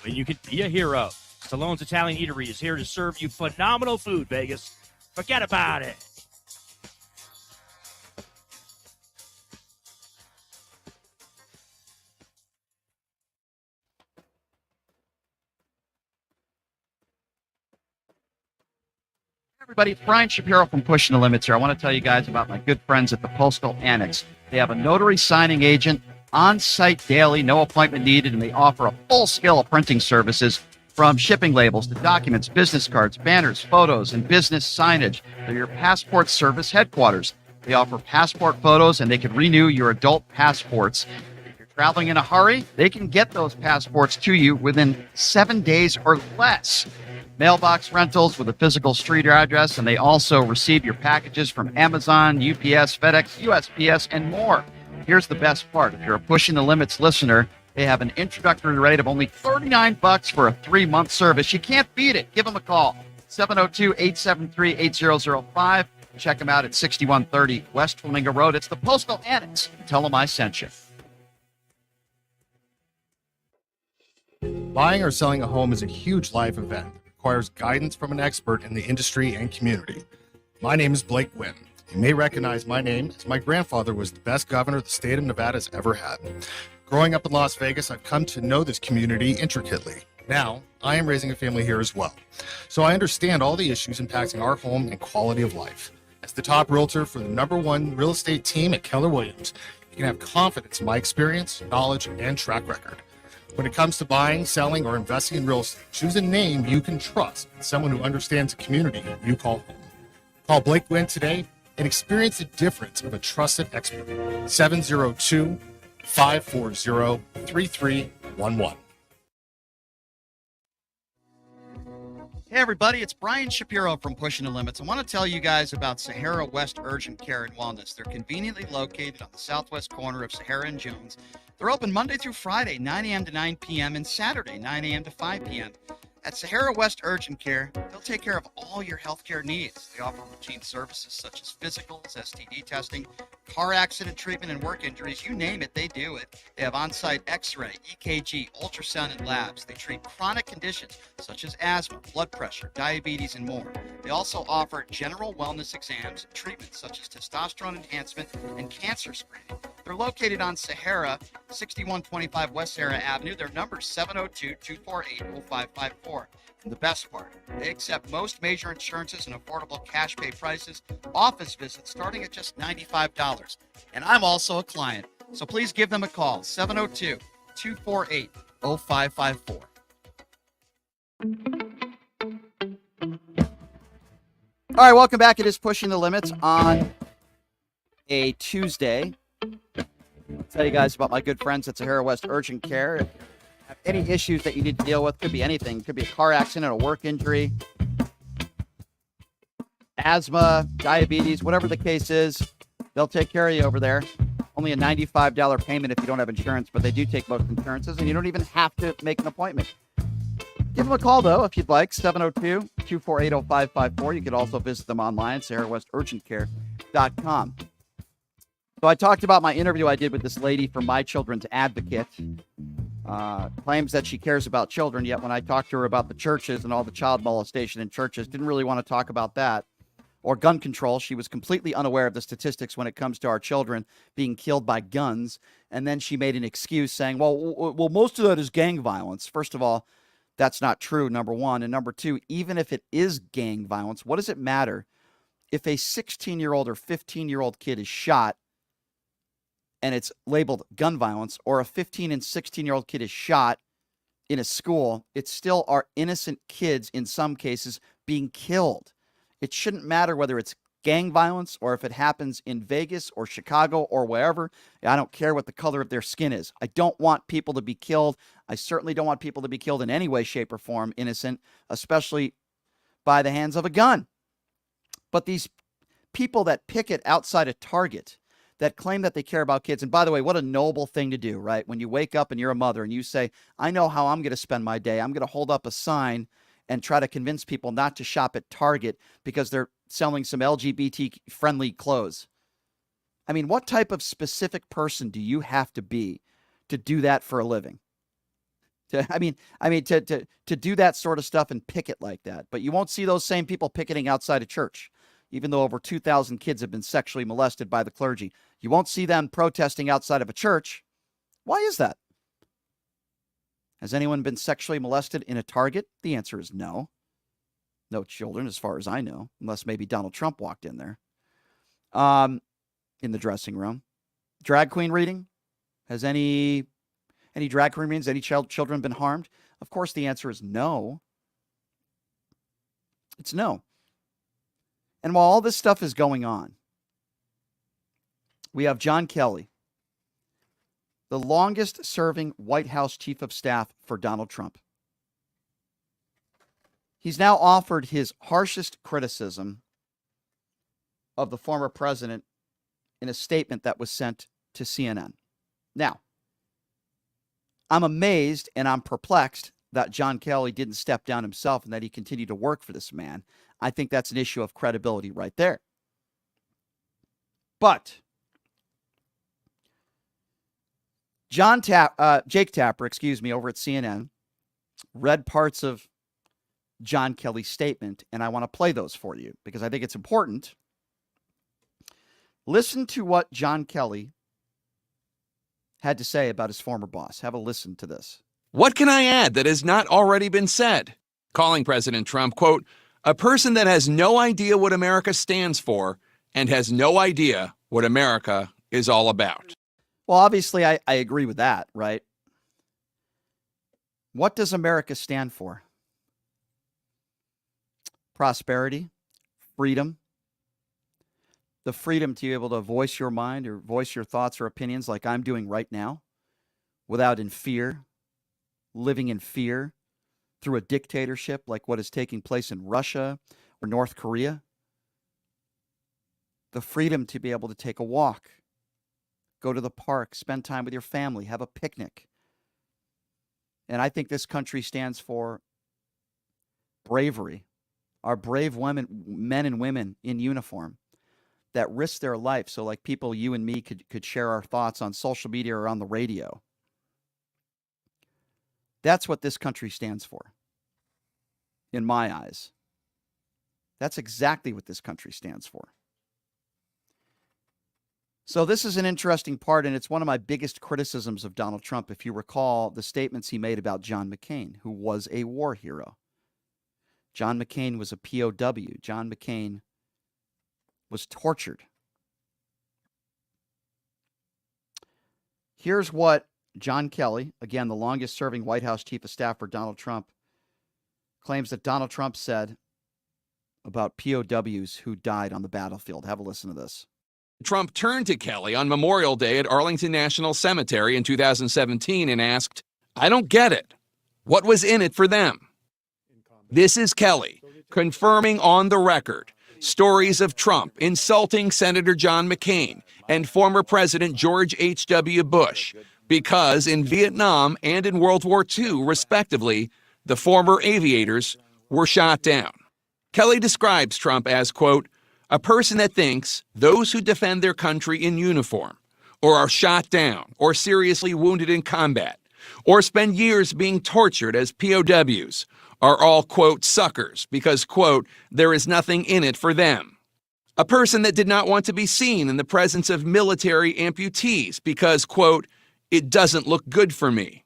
when you can be a hero? Stallone's Italian Eatery is here to serve you phenomenal food, Vegas. Forget about it. Everybody, it's Brian Shapiro from Pushing the Limits here. I want to tell you guys about my good friends at the Postal Annex. They have a notary signing agent on site daily, no appointment needed, and they offer a full scale of printing services from shipping labels to documents, business cards, banners, photos, and business signage. They're your passport service headquarters. They offer passport photos, and they can renew your adult passports. If you're traveling in a hurry, they can get those passports to you within 7 days or less. Mailbox rentals with a physical street address, and they also receive your packages from Amazon, UPS, FedEx, USPS, and more. Here's the best part. If you're a Pushing the Limits listener, they have an introductory rate of only $39 for a 3-month service. You can't beat it. Give them a call, 702-873-8005. Check them out at 6130 West Flamingo Road. It's the Postal Annex. Tell them I sent you. Buying or selling a home is a huge life event that requires guidance from an expert in the industry and community. My name is Blake Wynn. you may recognize my name as my grandfather was the best governor the state of Nevada has ever had. Growing up in Las Vegas, I've come to know this community intricately. Now, I am raising a family here as well, so I understand all the issues impacting our home and quality of life. As the top realtor for the #1 real estate team at Keller Williams, you can have confidence in my experience, knowledge, and track record. When it comes to buying, selling, or investing in real estate, choose a name you can trust and someone who understands the community you call home. Call Blake Gwynn today and experience the difference of a trusted expert. 702-540-3311. Hey everybody, it's Brian Shapiro from Pushing the Limits. I want to tell you guys about Sahara West Urgent Care and Wellness. They're conveniently located on the southwest corner of Sahara and Jones. They're open Monday through Friday, 9 a.m. to 9 p.m. and Saturday, 9 a.m. to 5 p.m. At Sahara West Urgent Care, they'll take care of all your healthcare needs. They offer routine services such as physicals, STD testing, car accident treatment, and work injuries. You name it, they do it. They have on-site x-ray, EKG, ultrasound, and labs. They treat chronic conditions such as asthma, blood pressure, diabetes, and more. They also offer general wellness exams, treatments such as testosterone enhancement, and cancer screening. They're located on Sahara, 6125 West Sahara Avenue. Their number is 702-248-0554. And the best part, they accept most major insurances and affordable cash pay prices, office visits starting at just $95. And I'm also a client, so please give them a call, 702-248-0554. All right, welcome back. It is Pushing the Limits on a Tuesday. I'll tell you guys about my good friends at Sahara West Urgent Care. If you have any issues that you need to deal with, could be anything. Could be a car accident, a work injury, asthma, diabetes, whatever the case is, they'll take care of you over there. Only a $95 payment if you don't have insurance, but they do take most insurances, and you don't even have to make an appointment. Give them a call, though, if you'd like, 702-248-0554. You could also visit them online, SaharaWestUrgentCare.com. So I talked about my interview I did with this lady from My Children's Advocate. Claims that she cares about children, yet when I talked to her about the churches and all the child molestation in churches, didn't really want to talk about that. Or gun control. She was completely unaware of the statistics when it comes to our children being killed by guns. And then she made an excuse saying, well, most of that is gang violence. First of all, that's not true, number one. And number two, even if it is gang violence, what does it matter if a 16-year-old or 15-year-old kid is shot and it's labeled gun violence, or a 15 and 16-year-old kid is shot in a school? It's still our innocent kids, in some cases, being killed. It shouldn't matter whether it's gang violence or if it happens in Vegas or Chicago or wherever. I don't care what the color of their skin is. I don't want people to be killed. I certainly don't want people to be killed in any way, shape, or form, innocent, especially by the hands of a gun. But these people that picket outside a Target, that claim that they care about kids. And by the way, what a noble thing to do, right? When you wake up and you're a mother and you say, I know how I'm going to spend my day. I'm going to hold up a sign and try to convince people not to shop at Target because they're selling some LGBT-friendly clothes. I mean, what type of specific person do you have to be to do that for a living? To do that sort of stuff and picket like that. But you won't see those same people picketing outside a church, even though over 2,000 kids have been sexually molested by the clergy. You won't see them protesting outside of a church. Why is that? Has anyone been sexually molested in a Target? The answer is no. No children, as far as I know, unless maybe Donald Trump walked in there. In the dressing room. Drag queen reading? Has any drag queen readings, any children been harmed? Of course, the answer is no. It's no. And while all this stuff is going on, we have John Kelly, the longest serving White House chief of staff for Donald Trump. He's now offered his harshest criticism of the former president in a statement that was sent to CNN. Now, I'm amazed and I'm perplexed that John Kelly didn't step down himself and that he continued to work for this man. I think that's an issue of credibility right there. But Jake Tapper, over at CNN, read parts of John Kelly's statement, and I want to play those for you because I think it's important. Listen to what John Kelly had to say about his former boss. Have a listen to this. What can I add that has not already been said? Calling President Trump, quote, a person that has no idea what America stands for and has no idea what America is all about. Well, obviously, I agree with that, right? What does America stand for? Prosperity, freedom, the freedom to be able to voice your mind or voice your thoughts or opinions like I'm doing right now without living in fear through a dictatorship like what is taking place in Russia or North Korea. The freedom to be able to take a walk, go to the park, spend time with your family, have a picnic. And I think this country stands for bravery. Our brave men and women in uniform that risk their life so like people, you and me, could share our thoughts on social media or on the radio. That's what this country stands for, in my eyes. That's exactly what this country stands for. So this is an interesting part, and it's one of my biggest criticisms of Donald Trump, if you recall the statements he made about John McCain, who was a war hero. John McCain was a POW. John McCain was tortured. Here's what John Kelly, again, the longest-serving White House chief of staff for Donald Trump, claims that Donald Trump said about POWs who died on the battlefield. Have a listen to this. Trump turned to Kelly on Memorial Day at Arlington National Cemetery in 2017 and asked, I don't get it. What was in it for them? This is Kelly confirming on the record stories of Trump insulting Senator John McCain and former President George H.W. Bush because in Vietnam and in World War II, respectively, the former aviators were shot down. Kelly describes Trump as, quote, a person that thinks those who defend their country in uniform or are shot down or seriously wounded in combat or spend years being tortured as POWs are all, quote, suckers because, quote, there is nothing in it for them. A person that did not want to be seen in the presence of military amputees because, quote, it doesn't look good for me.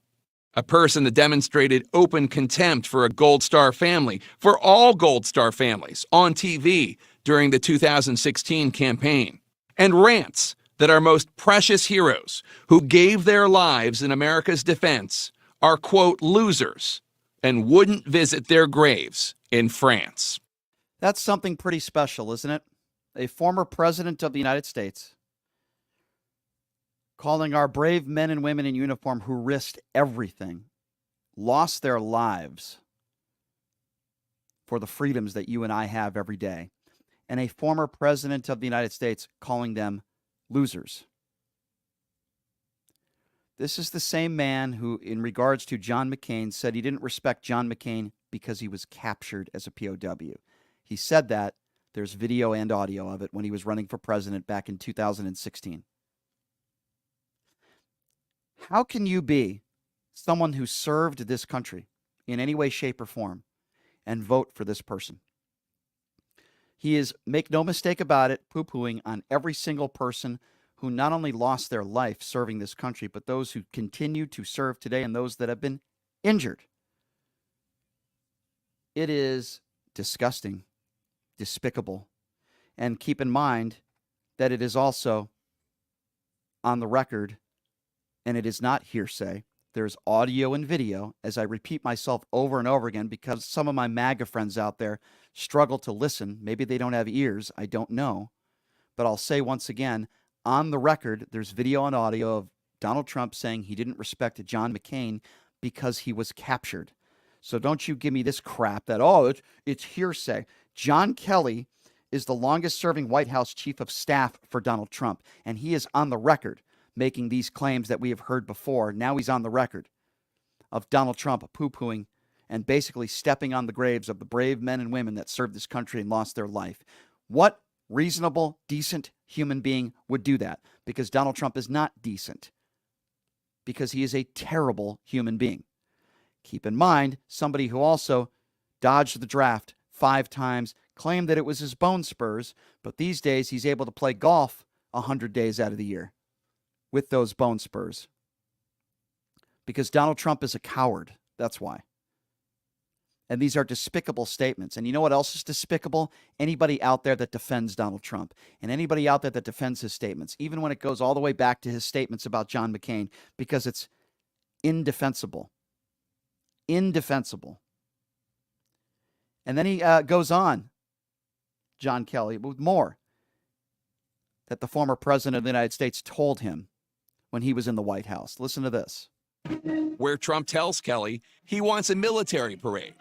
A person that demonstrated open contempt for a Gold Star family, for all Gold Star families on TV during the 2016 campaign, and rants that our most precious heroes who gave their lives in America's defense are, quote, losers and wouldn't visit their graves in France. That's something pretty special, isn't it? A former president of the United States calling our brave men and women in uniform who risked everything, lost their lives for the freedoms that you and I have every day, and a former president of the United States calling them losers. This is the same man who, in regards to John McCain, said he didn't respect John McCain because he was captured as a POW. He said that. There's video and audio of it when he was running for president back in 2016. How can you be someone who served this country in any way, shape, or form and vote for this person? He is, make no mistake about it, poo-pooing on every single person who not only lost their life serving this country, but those who continue to serve today and those that have been injured. It is disgusting, despicable, and keep in mind that it is also on the record, and it is not hearsay. There's audio and video, as I repeat myself over and over again, because some of my MAGA friends out there struggle to listen. Maybe they don't have ears. I don't know. But I'll say once again, on the record, there's video and audio of Donald Trump saying he didn't respect John McCain because he was captured. So don't you give me this crap that, it's hearsay. John Kelly is the longest-serving White House chief of staff for Donald Trump, and he is on the record making these claims that we have heard before. Now he's on the record of Donald Trump poo-pooing and basically stepping on the graves of the brave men and women that served this country and lost their life. What reasonable, decent human being would do that? Because Donald Trump is not decent. Because he is a terrible human being. Keep in mind, somebody who also dodged the draft 5 times, claimed that it was his bone spurs, but these days he's able to play golf 100 days out of the year with those bone spurs. Because Donald Trump is a coward. That's why. And these are despicable statements. And you know what else is despicable? Anybody out there that defends Donald Trump and anybody out there that defends his statements, even when it goes all the way back to his statements about John McCain, because it's indefensible. Indefensible. And then he goes on, John Kelly, with more that the former president of the United States told him when he was in the White House. Listen to this. Where Trump tells Kelly he wants a military parade,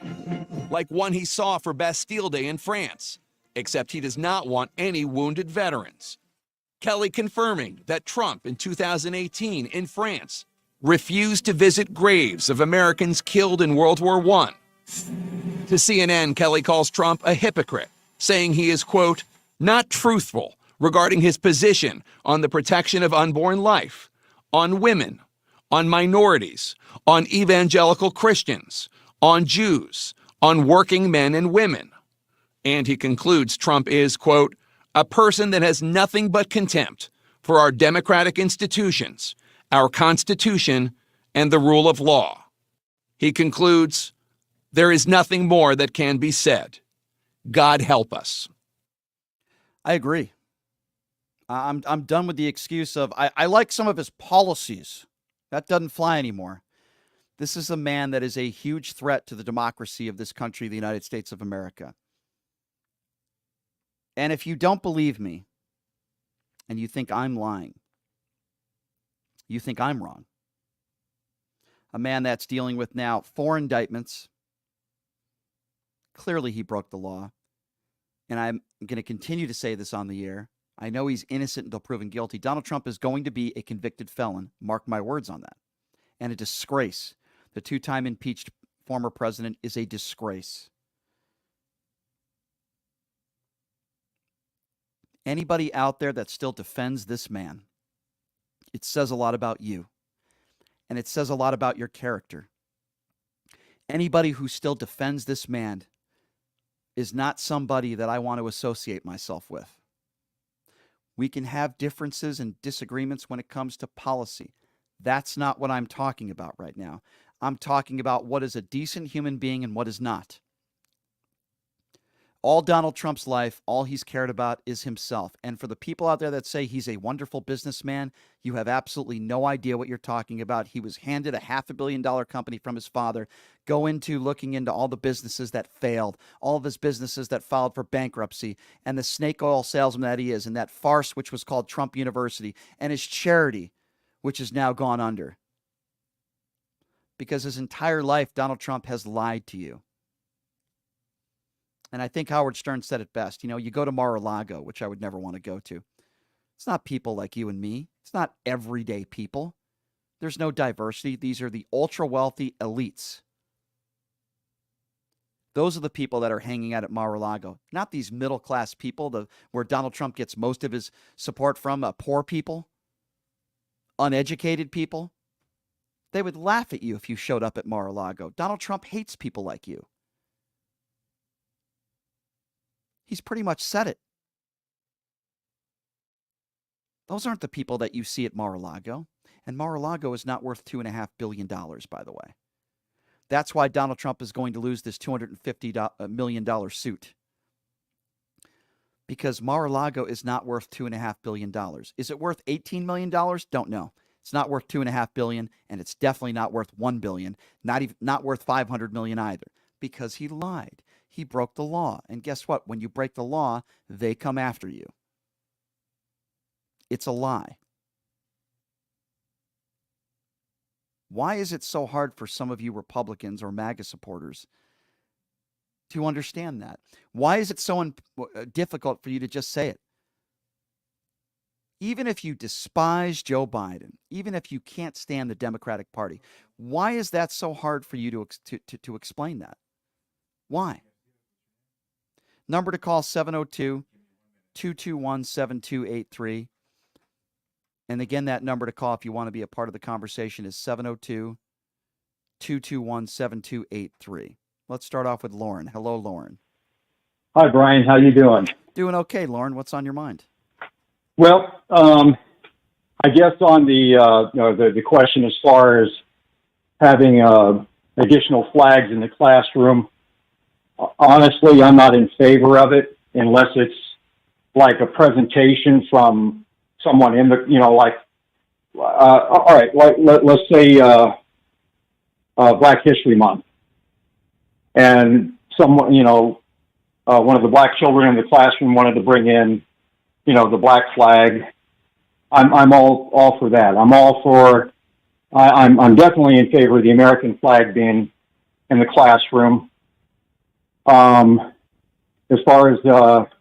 like one he saw for Bastille Day in France, except he does not want any wounded veterans. Kelly confirming that Trump in 2018 in France refused to visit graves of Americans killed in World War I. To CNN, Kelly calls Trump a hypocrite, saying he is, quote, not truthful regarding his position on the protection of unborn life, on women, on minorities, on evangelical Christians, on Jews, on working men and women. And he concludes Trump is, quote, a person that has nothing but contempt for our democratic institutions, our Constitution, and the rule of law. He concludes, there is nothing more that can be said. God help us. I agree. I'm done with the excuse of, I like some of his policies. That doesn't fly anymore. This is a man that is a huge threat to the democracy of this country, the United States of America. And if you don't believe me and you think I'm lying, you think I'm wrong. A man that's dealing with now 4 indictments. Clearly he broke the law. And I'm going to continue to say this on the air. I know he's innocent until proven guilty. Donald Trump is going to be a convicted felon. Mark my words on that. And a disgrace. The 2-time impeached former president is a disgrace. Anybody out there that still defends this man, it says a lot about you. And it says a lot about your character. Anybody who still defends this man is not somebody that I want to associate myself with. We can have differences and disagreements when it comes to policy. That's not what I'm talking about right now. I'm talking about what is a decent human being and what is not. All Donald Trump's life, all he's cared about is himself. And for the people out there that say he's a wonderful businessman, you have absolutely no idea what you're talking about. He was handed a $500 million company from his father. Go into looking into all the businesses that failed, all of his businesses that filed for bankruptcy, and the snake oil salesman that he is, and that farce which was called Trump University, and his charity, which has now gone under. Because his entire life, Donald Trump has lied to you. And I think Howard Stern said it best. You know, you go to Mar-a-Lago, which I would never want to go to. It's not people like you and me. It's not everyday people. There's no diversity. These are the ultra-wealthy elites. Those are the people that are hanging out at Mar-a-Lago, not these middle-class people where Donald Trump gets most of his support from, poor people, uneducated people. They would laugh at you if you showed up at Mar-a-Lago. Donald Trump hates people like you. He's pretty much said it. Those aren't the people that you see at Mar-a-Lago. And Mar-a-Lago is not worth $2.5 billion, by the way. That's why Donald Trump is going to lose this $250 million suit. Because Mar-a-Lago is not worth $2.5 billion. Is it worth $18 million? Don't know. It's not worth $2.5 billion, and it's definitely not worth $1 billion. Not worth $500 million either. Because he lied. He broke the law. And guess what? When you break the law, they come after you. It's a lie. Why is it so hard for some of you Republicans or MAGA supporters to understand that? Why is it so difficult for you to just say it? Even if you despise Joe Biden, even if you can't stand the Democratic Party, why is that so hard for you to explain that? Why? Number to call 702-221-7283. And again, that number to call if you want to be a part of the conversation is 702-221-7283. Let's start off with Lauren. Hello, Lauren. Hi, Brian. How you doing? Doing okay, Lauren. What's on your mind? Well, I guess on the question as far as having additional flags in the classroom, honestly, I'm not in favor of it unless it's like a presentation from someone in the, all right, let's say Black History Month, and someone, one of the black children in the classroom wanted to bring in, the black flag. I'm all for that. I'm all for. I'm definitely in favor of the American flag being in the classroom. As far as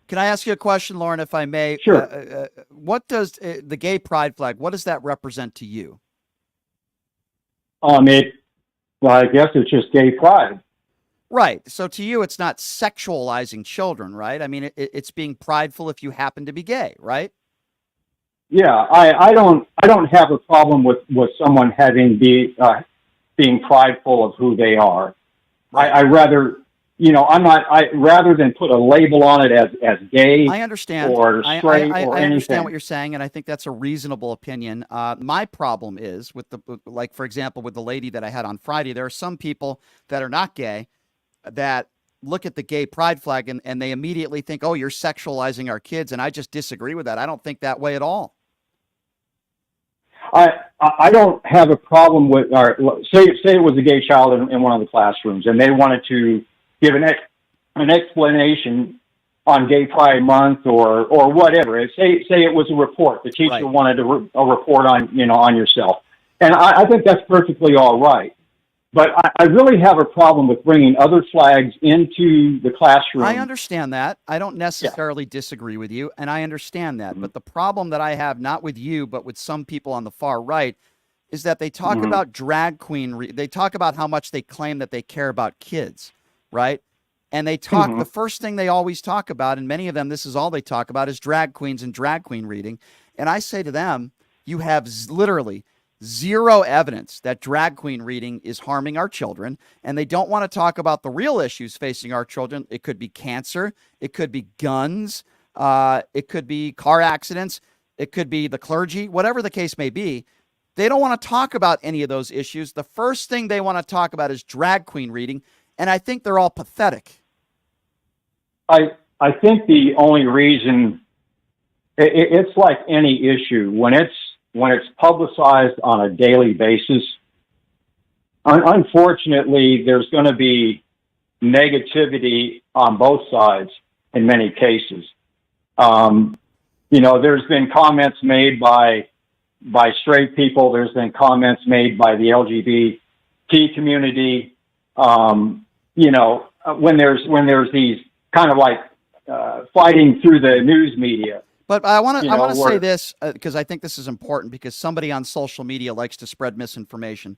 can I ask you a question, Lauren, if I may? Sure. What does the gay pride flag? What does that represent to you? I guess it's just gay pride. Right. So to you, it's not sexualizing children, right? I mean, it's being prideful if you happen to be gay, right? Yeah, I don't have a problem with someone being prideful of who they are. Right. I rather, rather than put a label on it as gay. I understand. Or straight I or understand anything. what you're saying, and I think that's a reasonable opinion. My problem is like, for example, with the lady that I had on Friday, there are some people that are not gay that look at the gay pride flag and they immediately think, oh, you're sexualizing our kids. And I just disagree with that. I don't think that way at all. I don't have a problem with, say it was a gay child in one of the classrooms and they wanted to give an explanation on Gay Pride Month or whatever. Say it was a report. The teacher wanted a report on yourself. And I think that's perfectly all right. But I really have a problem with bringing other flags into the classroom. I understand that. I don't necessarily disagree with you, and I understand that. But the problem that I have, not with you, but with some people on the far right, is that they talk about drag queen. They talk about how much they claim that they care about kids, right? And they talk, the first thing they always talk about, and many of them, this is all they talk about, is drag queens and drag queen reading. And I say to them, you have literally zero evidence that drag queen reading is harming our children, and they don't want to talk about the real issues facing our children. It could be cancer, it could be guns, it could be car accidents, it could be the clergy, whatever the case may be. They don't want to talk about any of those issues. The first thing they want to talk about is drag queen reading, and I think they're all pathetic. I think the only reason it's like any issue when it's publicized on a daily basis, unfortunately, there's going to be negativity on both sides in many cases. There's been comments made by straight people. There's been comments made by the LGBT community. When there's these kind of like fighting through the news media. But I want to say this because I think this is important because somebody on social media likes to spread misinformation.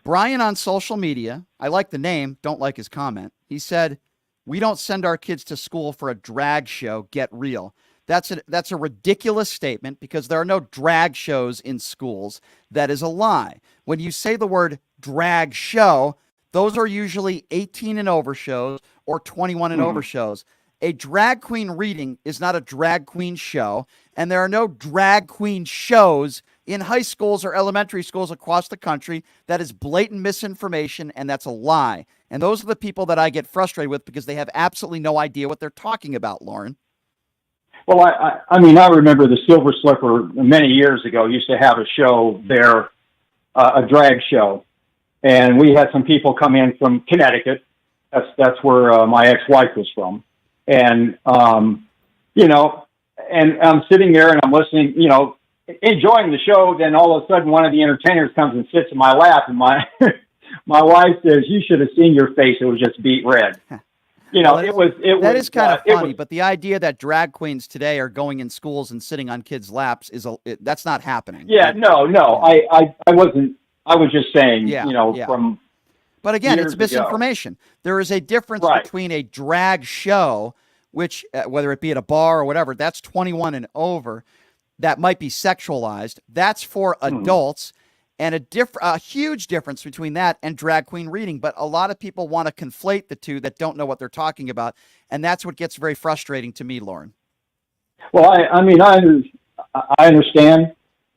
Brian on social media, I like the name, don't like his comment. He said, "We don't send our kids to school for a drag show. Get real." That's a ridiculous statement because there are no drag shows in schools. That is a lie. When you say the word drag show, those are usually 18 and over shows or 21 and over shows. A drag queen reading is not a drag queen show, and there are no drag queen shows in high schools or elementary schools across the country. That is blatant misinformation, and that's a lie. And those are the people that I get frustrated with because they have absolutely no idea what they're talking about, Lauren. Well, I remember the Silver Slipper many years ago used to have a show there, a drag show. And we had some people come in from Connecticut. That's where my ex-wife was from. And, and I'm sitting there and I'm listening, enjoying the show. Then all of a sudden one of the entertainers comes and sits in my lap and my wife says, "You should have seen your face. It was just beat red." That is kind of funny, but the idea that drag queens today are going in schools and sitting on kids' laps that's not happening. Yeah, no, I wasn't. I was just saying, from. But again, it's misinformation. There is a difference between a drag show, which whether it be at a bar or whatever, that's 21 and over, that might be sexualized. That's for adults. And a huge difference between that and drag queen reading. But a lot of people want to conflate the two that don't know what they're talking about. And that's what gets very frustrating to me, Lauren. Well, I I understand.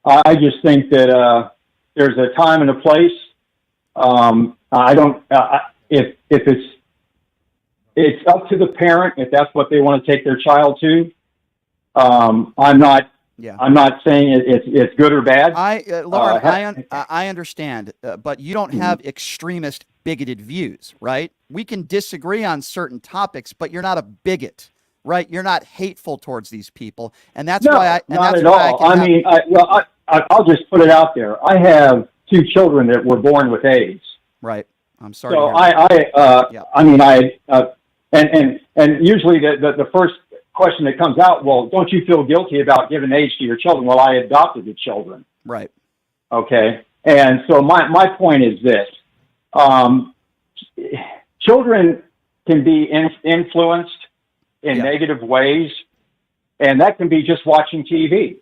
I just think that there's a time and a place. I don't. If it's up to the parent if that's what they want to take their child to. I'm not. Yeah. I'm not saying it's good or bad. Lauren, I understand, but you don't have extremist, bigoted views, right? We can disagree on certain topics, but you're not a bigot, right? You're not hateful towards these people, and that's why I. And not that's at why all. I can I'll just put it out there. I have 2 children that were born with AIDS. Right. I'm sorry. So Yeah. and usually the first question that comes out, well, don't you feel guilty about giving AIDS to your children? Well, I adopted the children. Right. Okay. And so my point is this, children can be influenced in negative ways, and that can be just watching TV.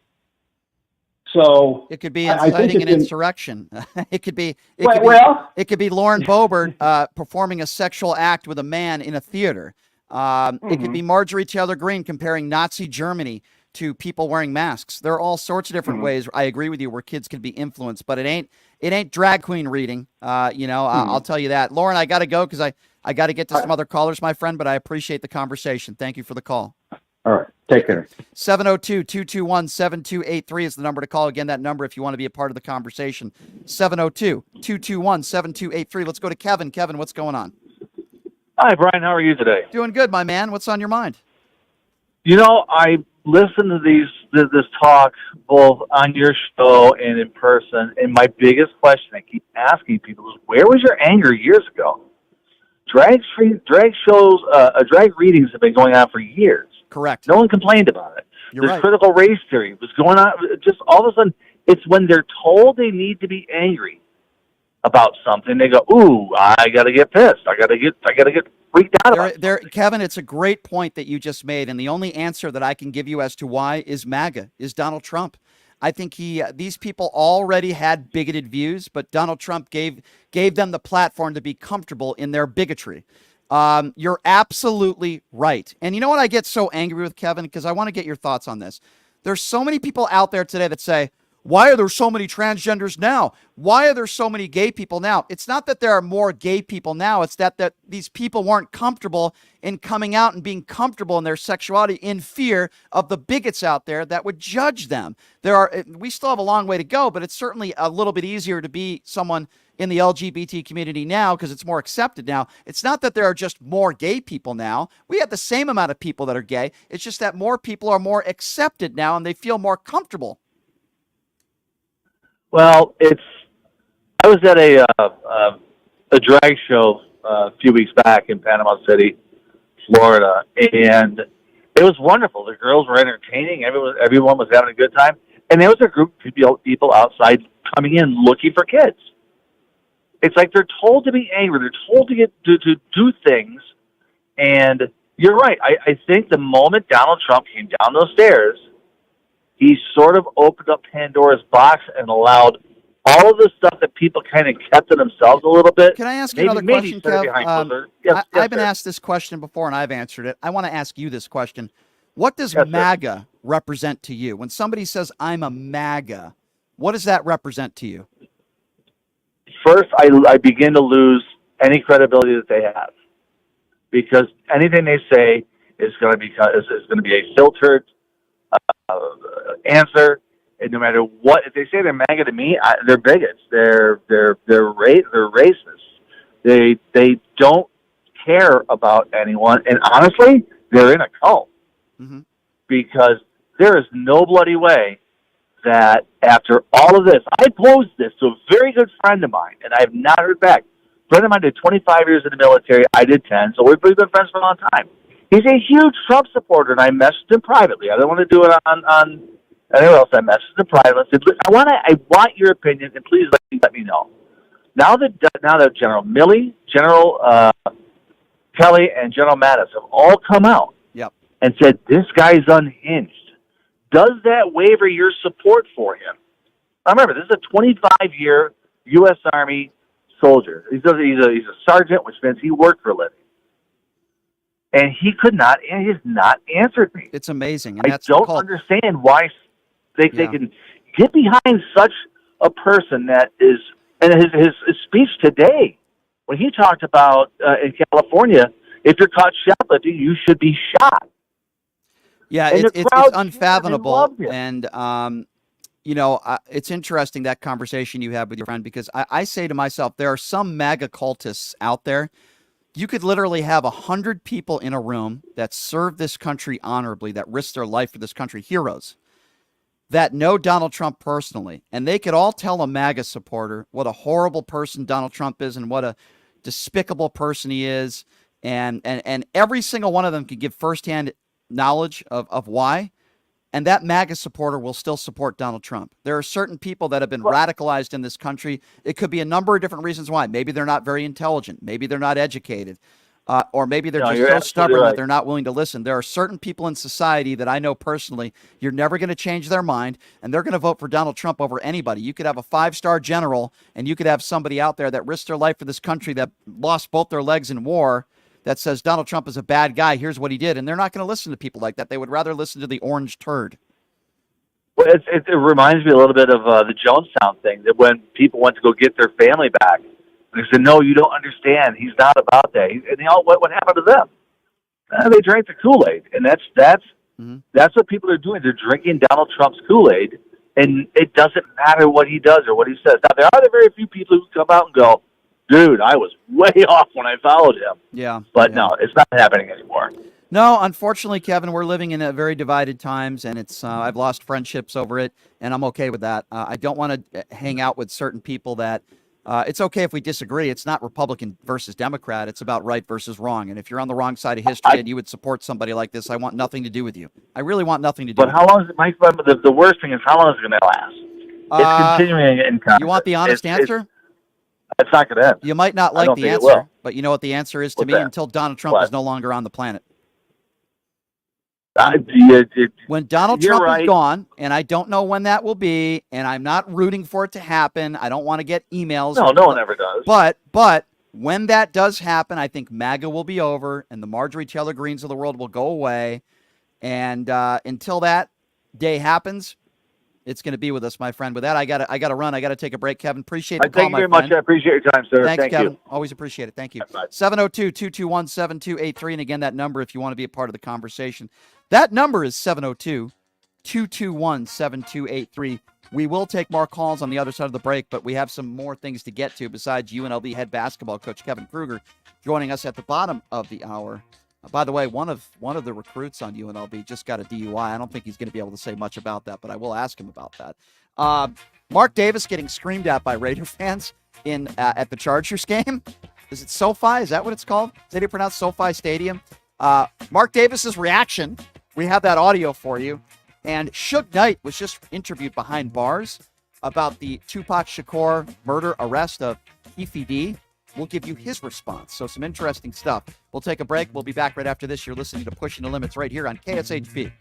So it could be inciting an insurrection. It could be Lauren Boebert performing a sexual act with a man in a theater. It could be Marjorie Taylor Greene comparing Nazi Germany to people wearing masks. There are all sorts of different ways. I agree with you where kids can be influenced, but it ain't drag queen reading. I'll tell you that. Lauren, I got to go because I got to get to some other callers, my friend, but I appreciate the conversation. Thank you for the call. All right. Take care. 702-221-7283 is the number to call. Again, that number if you want to be a part of the conversation. 702-221-7283. Let's go to Kevin. Kevin, what's going on? Hi, Brian. How are you today? Doing good, my man. What's on your mind? You know, I listen to this talk both on your show and in person, and my biggest question I keep asking people is, where was your anger years ago? Drag shows, drag readings have been going on for years. Correct. No one complained about it. You're right. Critical race theory was going on. Just all of a sudden, it's when they're told they need to be angry about something, they go, "Ooh, I got to get pissed. I got to get freaked out about it." Kevin, it's a great point that you just made, and the only answer that I can give you as to why is MAGA, is Donald Trump. I think these people already had bigoted views, but Donald Trump gave them the platform to be comfortable in their bigotry. You're absolutely right. And you know what I get so angry with, Kevin? Because I want to get your thoughts on this. There's so many people out there today that say, why are there so many transgenders now? Why are there so many gay people now? It's not that there are more gay people now. It's that these people weren't comfortable in coming out and being comfortable in their sexuality in fear of the bigots out there that would judge them. We still have a long way to go, but it's certainly a little bit easier to be someone in the LGBT community now because it's more accepted now. It's not that there are just more gay people now. We have the same amount of people that are gay. It's just that more people are more accepted now and they feel more comfortable. Well, I was at a drag show a few weeks back in Panama City, Florida, and it was wonderful. The girls were entertaining. Everyone was having a good time, and there was a group of people outside coming in looking for kids. It's like they're told to be angry. They're told to do things, and you're right. I think the moment Donald Trump came down those stairs, he sort of opened up Pandora's box and allowed all of the stuff that people kind of kept to themselves a little bit. Can I ask you another question, Kev? I've been asked this question before, and I've answered it. I want to ask you this question. What does MAGA represent to you? When somebody says, I'm a MAGA, what does that represent to you? First, I begin to lose any credibility that they have, because anything they say is going to be a filtered answer, and no matter what, if they say they're MAGA to me, they're bigots. They're racist. They don't care about anyone, and honestly, they're in a cult. Mm-hmm. Because there is no bloody way that after all of this, I posed this to a very good friend of mine, and I have not heard back. A friend of mine did 25 years in the military. I did 10, so we've been friends for a long time. He's a huge Trump supporter, and I messaged him privately. I don't want to do it on anywhere else. I messaged him privately. I said, I want your opinion, and please let me know. Now that General Milley, General Kelly, and General Mattis have all come out and said, this guy's unhinged, does that waver your support for him? Now remember, this is a 25-year U.S. Army soldier. He's a sergeant, which means he worked for a living. And he has not answered me. It's amazing. And I don't understand why They can get behind such a person that is, and his speech today, when he talked about in California, if you're caught shoplifting, you should be shot. Yeah, and it's unfathomable. And, it's interesting, that conversation you had with your friend, because I say to myself, there are some MAGA cultists out there. You could literally have 100 people in a room that serve this country honorably, that risk their life for this country, heroes, that know Donald Trump personally, and they could all tell a MAGA supporter what a horrible person Donald Trump is and what a despicable person he is, and every single one of them could give firsthand knowledge of why, and that MAGA supporter will still support Donald Trump. There are certain people that have been radicalized in this country. It could be a number of different reasons why. Maybe they're not very intelligent. Maybe they're not educated. Or maybe they're just so stubborn that they're not willing to listen. There are certain people in society that I know personally, you're never going to change their mind, and they're going to vote for Donald Trump over anybody. You could have a 5-star general, and you could have somebody out there that risked their life for this country, that lost both their legs in war, that says Donald Trump is a bad guy, here's what he did. And they're not going to listen to people like that. They would rather listen to the orange turd. Well, it reminds me a little bit of the Jonestown thing, that when people went to go get their family back, they said, no, you don't understand. He's not about that. And they all, what happened to them? They drank the Kool-Aid. And that's what people are doing. They're drinking Donald Trump's Kool-Aid, and it doesn't matter what he does or what he says. Now, there are the very few people who come out and go, dude, I was way off when I followed him. Yeah. But no, it's not happening anymore. No, unfortunately, Kevin, we're living in a very divided times, and it's I've lost friendships over it, and I'm okay with that. I don't want to hang out with certain people that it's okay if we disagree. It's not Republican versus Democrat. It's about right versus wrong. And if you're on the wrong side of history and you would support somebody like this, I want nothing to do with you. I really want nothing to do with you. But how long is it, Mike? The worst thing is, how long is it going to last? It's continuing in Congress. You want the honest answer? It's not going to end. You might not like the answer, but you know what the answer is to me? Until Donald Trump is no longer on the planet. When Donald Trump is gone, and I don't know when that will be, and I'm not rooting for it to happen. I don't want to get emails. No one ever does. But when that does happen, I think MAGA will be over, and the Marjorie Taylor Greens of the world will go away. And until that day happens, it's going to be with us, my friend. With that, I got to run. I got to take a break. Kevin, appreciate the call, my friend. Thank you very much. I appreciate your time, sir. Thanks, Thank Kevin. you. Always appreciate it. Thank you. 702-221-7283. And again, that number, if you want to be a part of the conversation, that number is 702-221-7283. We will take more calls on the other side of the break, but we have some more things to get to besides UNLV head basketball coach Kevin Kruger joining us at the bottom of the hour. By the way, one of the recruits on UNLV just got a DUI. I don't think he's going to be able to say much about that, but I will ask him about that. Mark Davis getting screamed at by Raider fans at the Chargers game. Is it SoFi? Is that what it's called? Is that how you pronounce SoFi Stadium? Mark Davis's reaction. We have that audio for you. And Suge Knight was just interviewed behind bars about the Tupac Shakur murder arrest of Keefe D. We'll give you his response. So some interesting stuff. We'll take a break. We'll be back right after this. You're listening to Pushing the Limits right here on KSHP.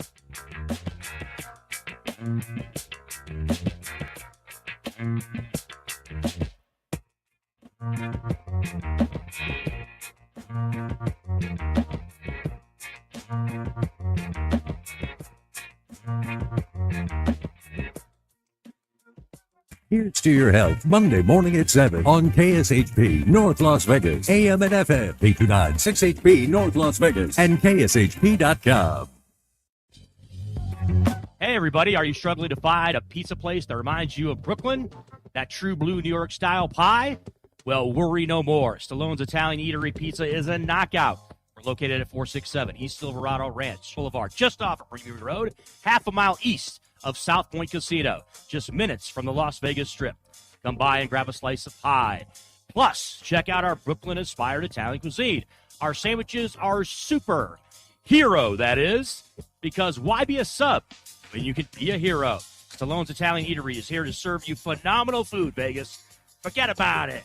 Here's to your health, Monday morning at 7 on KSHP, North Las Vegas, AM and FM, 829-6HP, North Las Vegas, and KSHP.com. Hey, everybody, are you struggling to find a pizza place that reminds you of Brooklyn? That true blue New York style pie? Well, worry no more. Stallone's Italian Eatery Pizza is a knockout. We're located at 467 East Silverado Ranch Boulevard, just off of Premium Road, half a mile east of South Point Casino, just minutes from the Las Vegas Strip. Come by and grab a slice of pie. Plus, check out our Brooklyn-inspired Italian cuisine. Our sandwiches are super. Hero, that is. Because why be a sub when you can be a hero? Stallone's Italian Eatery is here to serve you phenomenal food, Vegas. Forget about it.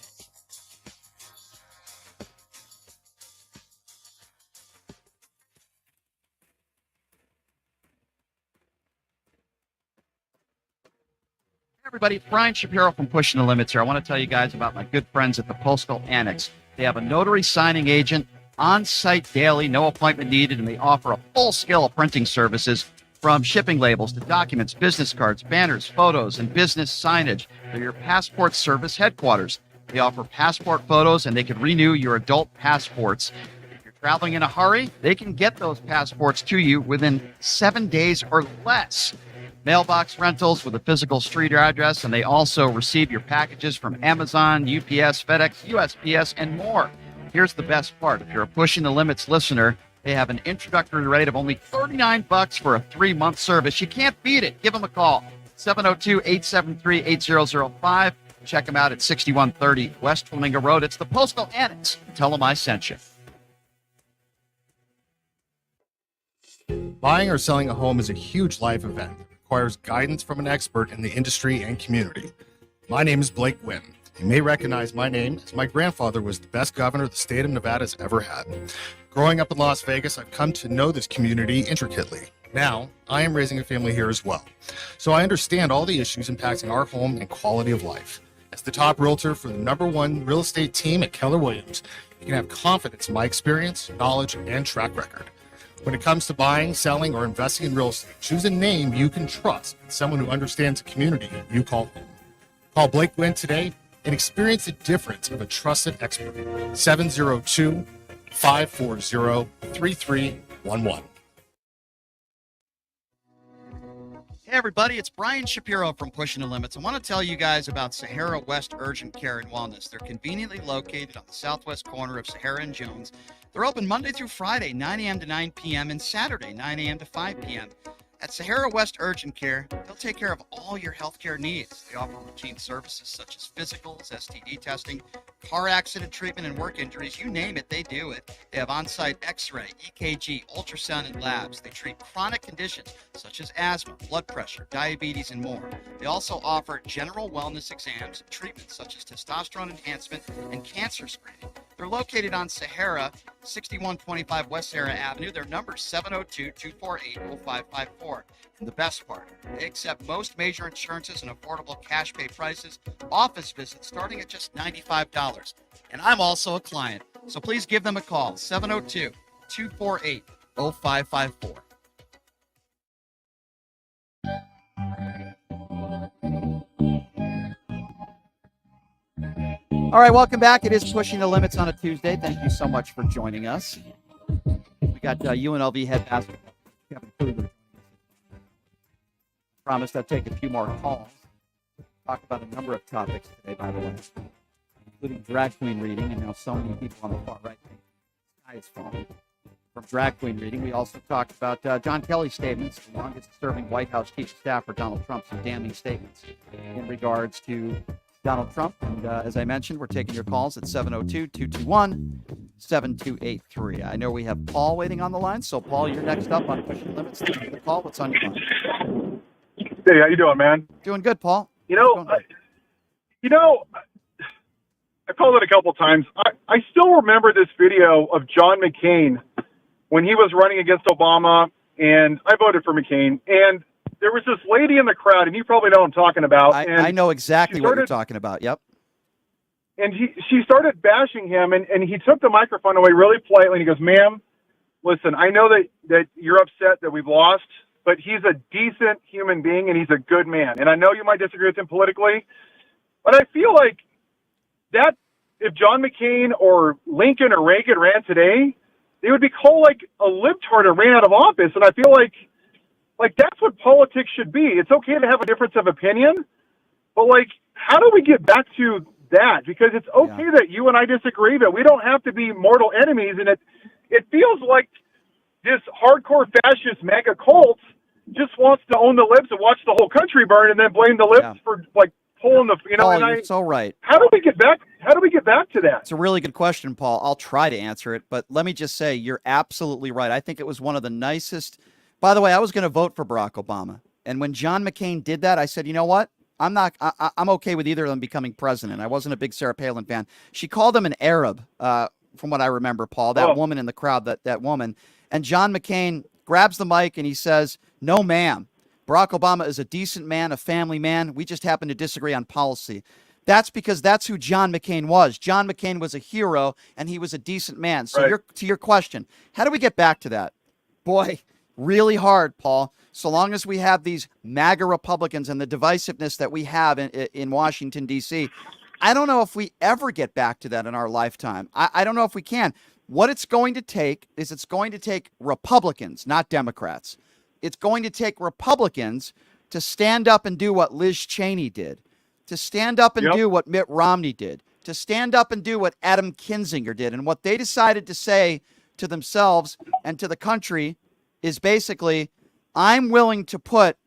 Everybody, Brian Shapiro from Pushing the Limits here. I want to tell you guys about my good friends at the Postal Annex. They have a notary signing agent on site daily, no appointment needed, and they offer a full scale of printing services From shipping labels to documents, business cards, banners, photos, and business signage, they're your passport service headquarters. They offer passport photos, and they can renew your adult passports. If you're traveling in a hurry, they can get those passports to you within 7 days or less. Mailbox rentals with a physical street address, and they also receive your packages from Amazon, UPS, FedEx, USPS, and more. Here's the best part. If you're a Pushing the Limits listener, they have an introductory rate of only $39 for a 3-month service. You can't beat it. Give them a call, 702-873-8005. Check them out at 6130 West Flamingo Road. It's the Postal Annex. Tell them I sent you. Buying or selling a home is a huge life event that requires guidance from an expert in the industry and community. My name is Blake Wynn. You may recognize my name as my grandfather was the best governor the state of Nevada has ever had. Growing up in Las Vegas, I've come to know this community intricately. Now, I am raising a family here as well, so I understand all the issues impacting our home and quality of life. As the top realtor for the #1 real estate team at Keller Williams, you can have confidence in my experience, knowledge, and track record. When it comes to buying, selling, or investing in real estate, choose a name you can trust and someone who understands the community you call home. Call Blake Wynn today and experience the difference of a trusted expert. 702-540-3311. Hey everybody, it's Brian Shapiro from Pushing the Limits. I want to tell you guys about Sahara West Urgent Care and Wellness. They're conveniently located on the southwest corner of Sahara and Jones. They're open Monday through Friday, 9 a.m. to 9 p.m. and Saturday, 9 a.m. to 5 p.m. At Sahara West Urgent Care, they'll take care of all your healthcare needs. They offer routine services such as physicals, STD testing, car accident treatment, and work injuries. You name it, they do it. They have on-site x-ray, EKG, ultrasound, and labs. They treat chronic conditions such as asthma, blood pressure, diabetes, and more. They also offer general wellness exams, treatments such as testosterone enhancement, and cancer screening. They're located on Sahara, 6125 West Sahara Avenue. Their number is 702-248-0554. And the best part, they accept most major insurances and affordable cash pay prices, office visits starting at just $95. And I'm also a client, so please give them a call, 702-248-0554. All right, welcome back. It is Pushing the Limits on a Tuesday. Thank you so much for joining us. We got UNLV head basketball Kevin Kruger. Promised I'd take a few more calls. Talk about a number of topics today, by the way, including drag queen reading and how so many people on the far right think the sky is falling. From drag queen reading, we also talked about John Kelly's statements, the longest-serving White House chief of staff for Donald Trump, some damning statements in regards to Donald Trump. And as I mentioned, we're taking your calls at 702-221-7283. I know we have Paul waiting on the line. So, Paul, you're next up on Pushing the Limits. Thank you for the call. What's on your mind? Hey, how you doing, man? Doing good, Paul. I've called it a couple times. I still remember this video of John McCain when he was running against Obama, and I voted for McCain. And there was this lady in the crowd, and you probably know what I'm talking about. I know exactly what you're talking about. Yep. And she started bashing him, and he took the microphone away really politely, and he goes, "Ma'am, listen, I know that you're upset that we've lost, but he's a decent human being, and he's a good man. And I know you might disagree with him politically, but I feel like that if John McCain or Lincoln or Reagan ran today, they would be called like a libtard and ran out of office. And I feel like that's what politics should be. It's okay to have a difference of opinion, but how do we get back to that? Because it's okay that you and I disagree, but we don't have to be mortal enemies. And it feels like this hardcore fascist mega cult just wants to own the libs and watch the whole country burn, and then blame the libs for pulling the Paul, you're so right. How do we get back to that? It's a really good question, Paul. I'll try to answer it, but let me just say you're absolutely right. I think it was one of the nicest. By the way, I was going to vote for Barack Obama, and when John McCain did that, I said, you know what? I'm okay with either of them becoming president. I wasn't a big Sarah Palin fan. She called him an Arab, from what I remember, Paul. That woman in the crowd, that woman. And John McCain grabs the mic and he says, "No, ma'am. Barack Obama is a decent man, a family man. We just happen to disagree on policy." That's because that's who John McCain was. John McCain was a hero, and he was a decent man. So to your question, how do we get back to that? Boy, really hard, Paul, so long as we have these MAGA Republicans and the divisiveness that we have in Washington, D.C., I don't know if we ever get back to that in our lifetime. I don't know if we can. What it's going to take is it's going to take Republicans, not Democrats. It's going to take Republicans to stand up and do what Liz Cheney did, to stand up and do what Mitt Romney did, to stand up and do what Adam Kinzinger did. And what they decided to say to themselves and to the country is basically, I'm willing to put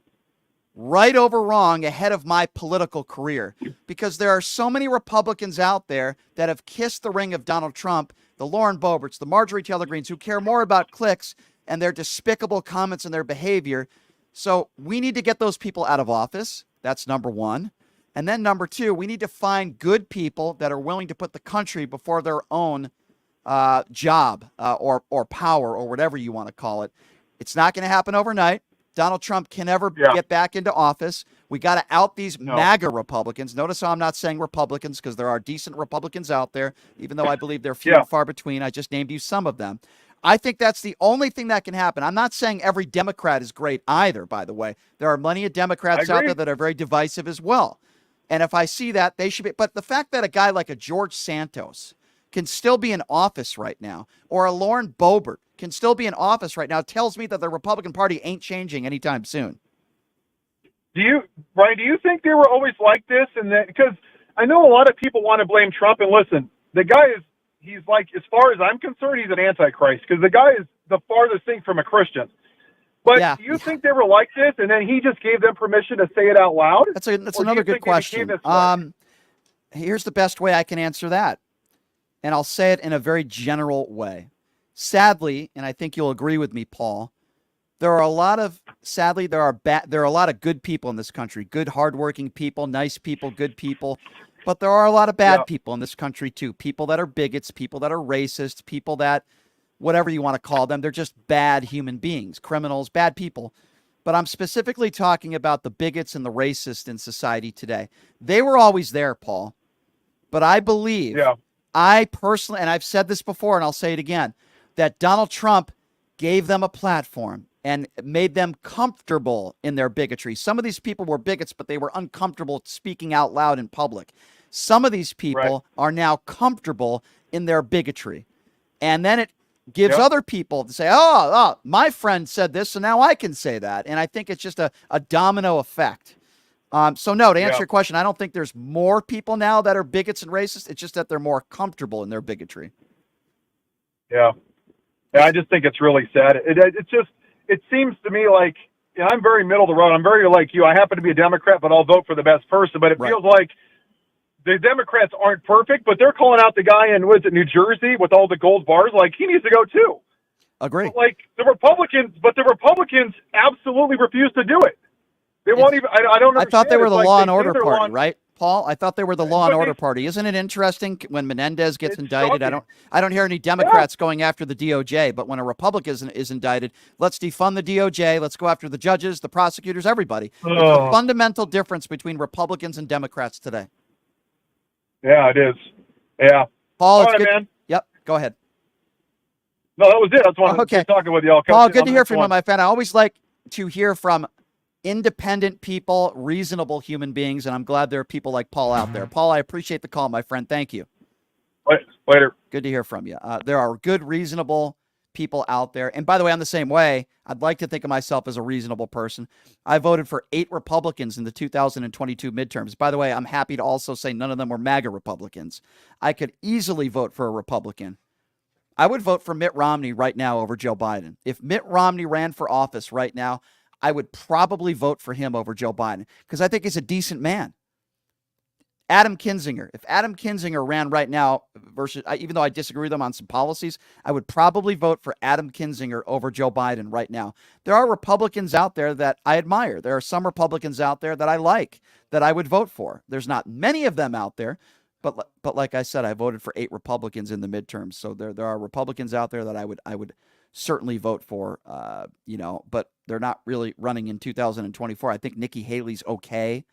right over wrong ahead of my political career, because there are so many Republicans out there that have kissed the ring of Donald Trump, the Lauren Boeberts, the Marjorie Taylor Greens, who care more about clicks and their despicable comments and their behavior. So we need to get those people out of office. That's number one. And then number two, we need to find good people that are willing to put the country before their own job or power or whatever you want to call it. It's not going to happen overnight. Donald Trump can never get back into office. We got to out these MAGA Republicans. Notice how I'm not saying Republicans, because there are decent Republicans out there, even though I believe they're few and far between. I just named you some of them. I think that's the only thing that can happen. I'm not saying every Democrat is great either, by the way. There are plenty of Democrats out there that are very divisive as well. And if I see that, they should be. But the fact that a guy like a George Santos can still be in office right now, or a Lauren Boebert can still be in office right now, tells me that the Republican Party ain't changing anytime soon. Brian, do you think they were always like this? And that, because I know a lot of people want to blame Trump, and listen, the guy he's like, as far as I'm concerned, he's an antichrist, because the guy is the farthest thing from a Christian. But do you think they were like this, and then he just gave them permission to say it out loud? That's another good question. Here's the best way I can answer that, and I'll say it in a very general way. Sadly, and I think you'll agree with me, Paul, there are a lot of good people in this country, good, hardworking people, nice people, good people, but there are a lot of bad people in this country too. People that are bigots, people that are racist, people that, whatever you want to call them, they're just bad human beings, criminals, bad people. But I'm specifically talking about the bigots and the racists in society today. They were always there, Paul. But I believe, I personally, and I've said this before and I'll say it again, that Donald Trump gave them a platform and made them comfortable in their bigotry. Some of these people were bigots, but they were uncomfortable speaking out loud in public. Some of these people are now comfortable in their bigotry. And then it gives other people to say, oh, my friend said this, so now I can say that. And I think it's just a domino effect. So no, to answer your question, I don't think there's more people now that are bigots and racist. It's just that they're more comfortable in their bigotry. Yeah, I just think it's really sad. It seems to me like, I'm very middle of the road. I'm very like you. I happen to be a Democrat, but I'll vote for the best person. But it feels like the Democrats aren't perfect, but they're calling out the guy in, what is it, New Jersey with all the gold bars. Like, he needs to go too. Agree. But like the Republicans absolutely refuse to do it. They won't even. I don't. I thought they were the Law and Order party, right, Paul? I thought they were the Law and Order party. Isn't it interesting when Menendez gets indicted? Shocking. I don't hear any Democrats going after the DOJ, but when a Republican is indicted, let's defund the DOJ. Let's go after the judges, the prosecutors, everybody. It's the fundamental difference between Republicans and Democrats today. Yeah, it is. Yeah. Paul, it's good. Man. Yep. Go ahead. No, that was it. That's why I'm talking with y'all. Paul, good to hear from you, my friend. I always like to hear from independent people, reasonable human beings, and I'm glad there are people like Paul out there. Paul, I appreciate the call, my friend. Thank you. Later. Good to hear from you. There are good, reasonable people out there. And by the way, I'm the same way. I'd like to think of myself as a reasonable person. I voted for 8 Republicans in the 2022 midterms. By the way, I'm happy to also say none of them were MAGA Republicans. I could easily vote for a Republican. I would vote for Mitt Romney right now over Joe Biden. If Mitt Romney ran for office right now, I would probably vote for him over Joe Biden because I think he's a decent man. Adam Kinzinger. If Adam Kinzinger ran right now, even though I disagree with him on some policies, I would probably vote for Adam Kinzinger over Joe Biden right now. There are Republicans out there that I admire. There are some Republicans out there that I like, that I would vote for. There's not many of them out there, but like I said, I voted for 8 Republicans in the midterms. So there are Republicans out there that I would certainly vote for, but they're not really running in 2024. I think Nikki Haley's okay.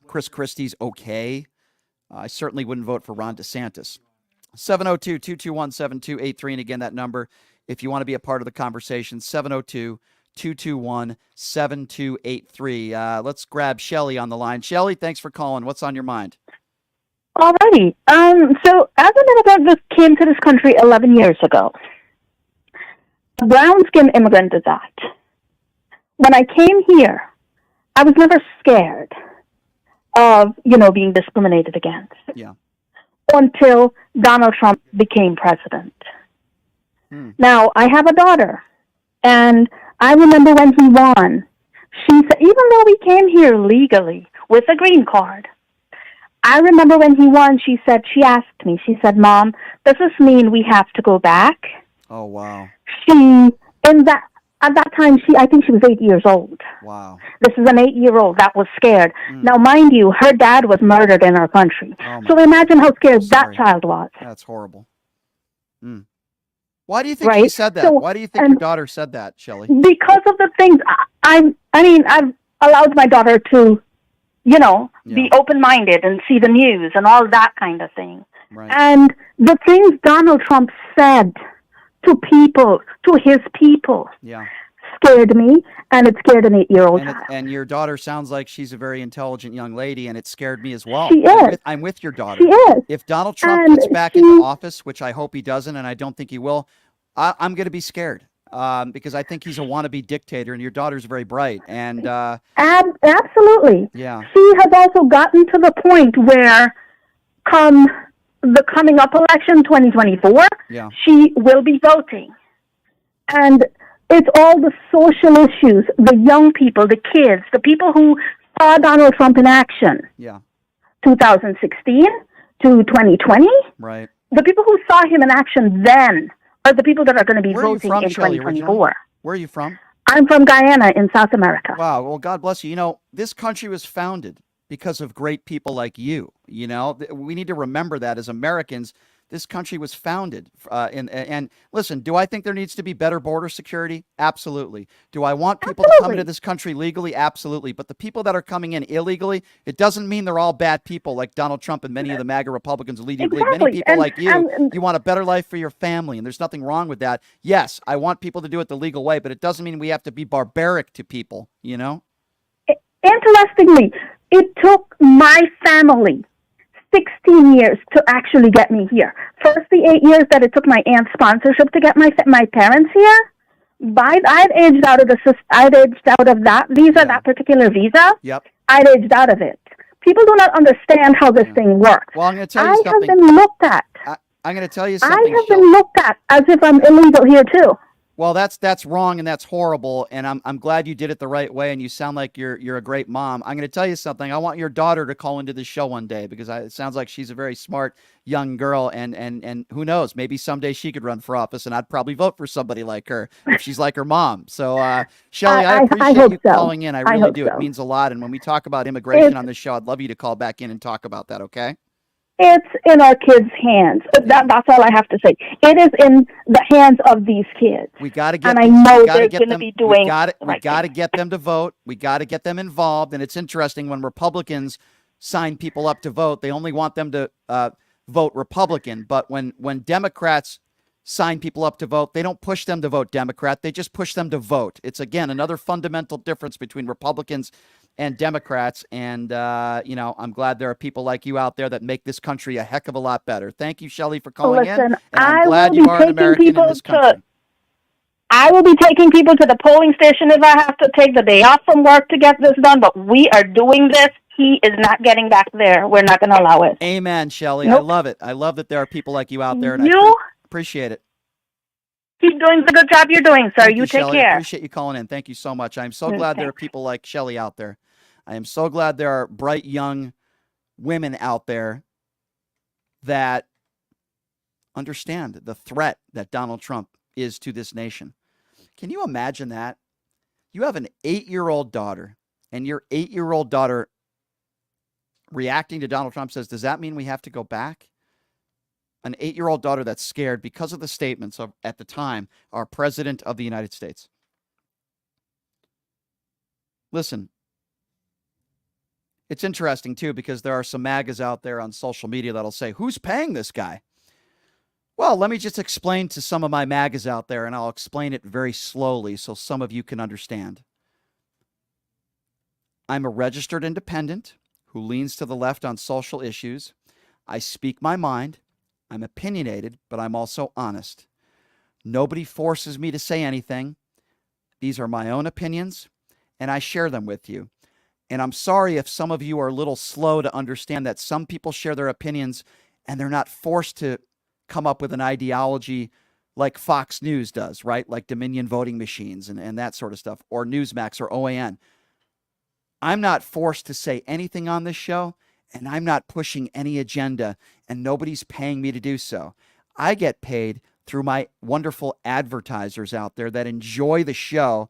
Chris Christie's okay. I certainly wouldn't vote for Ron DeSantis. 702-221-7283. And again, that number if you want to be a part of the conversation. 702-221-7283. Let's grab Shelly on the line. Shelly, thanks for calling. What's on your mind? Alrighty. So as an immigrant that came to this country 11 years ago, a brown-skinned immigrant is that. When I came here, I was never scared of, being discriminated against. Yeah. Until Donald Trump became president. Now, I have a daughter, and I remember when he won, she said, even though we came here legally with a green card, I remember when he won, she asked me, Mom, does this mean we have to go back? Oh, wow. At that time, I think she was 8 years old. Wow. This is an 8-year-old that was scared. Now, mind you, her dad was murdered in our country. So imagine how scared that child was. That's horrible. Why do you think she said that? Why do you think your daughter said that, Shelly? Because of the things. I've allowed my daughter to, be open-minded and see the news and all that kind of thing. Right. And the things Donald Trump said to his people, scared me, and it scared an 8-year-old child. And your daughter sounds like she's a very intelligent young lady, and it scared me as well. She is. I'm with your daughter. She is. If Donald Trump gets back into office, which I hope he doesn't, and I don't think he will, I'm going to be scared because I think he's a wannabe dictator, and your daughter's very bright. And absolutely. Yeah. She has also gotten to the point where, come the coming up election 2024, she will be voting. And it's all the social issues, the young people, the kids, the people who saw Donald Trump in action. 2016 to 2020. Right. The people who saw him in action then are the people that are going to be voting in Shelley, 2024. Where are you from? I'm from Guyana in South America. Wow. Well, God bless you. This country was founded because of great people like you. We need to remember that as Americans. This country was founded. And listen, do I think there needs to be better border security? Absolutely. Do I want people to come into this country legally? Absolutely. But the people that are coming in illegally, it doesn't mean they're all bad people like Donald Trump and many of the MAGA Republicans lead you to believe. Many people like you want a better life for your family, and there's nothing wrong with that. Yes, I want people to do it the legal way, but it doesn't mean we have to be barbaric to people, Interestingly, it took my family 16 years to actually get me here. First, the 8 years that it took my aunt's sponsorship to get my parents here. I'd aged out of that visa, that particular visa. Yep. I'd aged out of it. People do not understand how this thing works. Well, I'm going to tell you something. I have been looked at. I'm going to tell you something. I have been looked at as if I'm illegal here too. Well, that's wrong and that's horrible, and I'm glad you did it the right way, and you sound like you're a great mom. I'm going to tell you something. I want your daughter to call into the show one day because it sounds like she's a very smart young girl, and who knows, maybe someday she could run for office, and I'd probably vote for somebody like her if she's like her mom. So, Shelly, I appreciate you calling in. I really do. It means a lot, and when we talk about immigration on this show, I'd love you to call back in and talk about that, okay? It's in our kids' hands. That's all I have to say. It is in the hands of these kids. We got to get, and I know they're going to be doing. We got to get them to vote. We got to get them involved. And it's interesting when Republicans sign people up to vote, they only want them to vote Republican. But when Democrats sign people up to vote, they don't push them to vote Democrat. They just push them to vote. It's again another fundamental difference between Republicans and Democrats, and I'm glad there are people like you out there that make this country a heck of a lot better. Thank you, Shelly, for calling in. And I'm glad you are an American in this country. I will be taking people to the polling station if I have to take the day off from work to get this done, but we are doing this. He is not getting back there. We're not going to allow it. Amen, Shelly. Nope. I love it. I love that there are people like you out there, and I appreciate it. Keep doing the good job you're doing, sir. You take Shelley. care. I appreciate you calling in. Thank you so much. I'm so glad there are people like Shelly out there. I am so glad there are bright young women out there that understand the threat that Donald Trump is to this nation. Can you imagine that? You have an 8-year-old daughter, and your 8-year-old daughter reacting to Donald Trump says, does that mean we have to go back? An 8-year-old daughter that's scared because of the statements of, at the time, our president of the United States. Listen, it's interesting, too, because there are some MAGAs out there on social media that'll say, who's paying this guy? Well, let me just explain to some of my MAGAs out there, and I'll explain it very slowly so some of you can understand. I'm a registered independent who leans to the left on social issues. I speak my mind. I'm opinionated, but I'm also honest. Nobody forces me to say anything. These are my own opinions, and I share them with you. And I'm sorry if some of you are a little slow to understand that some people share their opinions and they're not forced to come up with an ideology like Fox News does, right? Like Dominion voting machines and that sort of stuff, or Newsmax or OAN. I'm not forced to say anything on this show, and I'm not pushing any agenda, and nobody's paying me to do so. I get paid through my wonderful advertisers out there that enjoy the show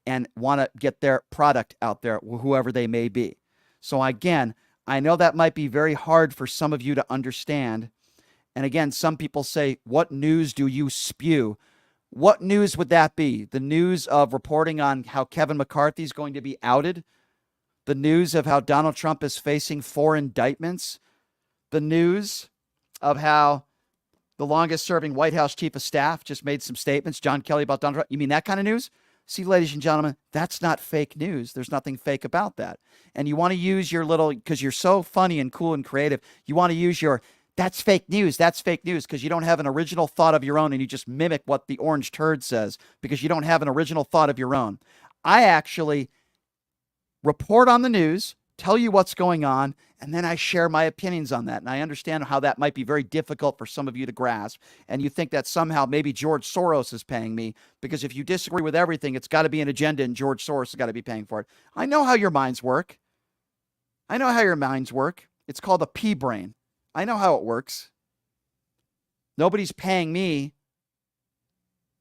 and want to get their product out there, whoever they may be. So again, I know that might be very hard for some of you to understand. And again, some people say, what news do you spew? What news would that be? The news of reporting on how Kevin McCarthy is going to be outed? The news of how Donald Trump is facing 4 indictments? The news of how the longest-serving White House chief of staff just made some statements, John Kelly, about Donald Trump? You mean that kind of news? See, ladies and gentlemen, that's not fake news. There's nothing fake about that. And you want to use your little, because you're so funny and cool and creative, you want to use your, that's fake news, because you don't have an original thought of your own and you just mimic what the orange turd says because you don't have an original thought of your own. I actually report on the news, tell you what's going on, and then I share my opinions on that. And I understand how that might be very difficult for some of you to grasp. And you think that somehow maybe George Soros is paying me, because if you disagree with everything, it's got to be an agenda and George Soros has got to be paying for it. I know how your minds work. It's called a pea brain. I know how it works. Nobody's paying me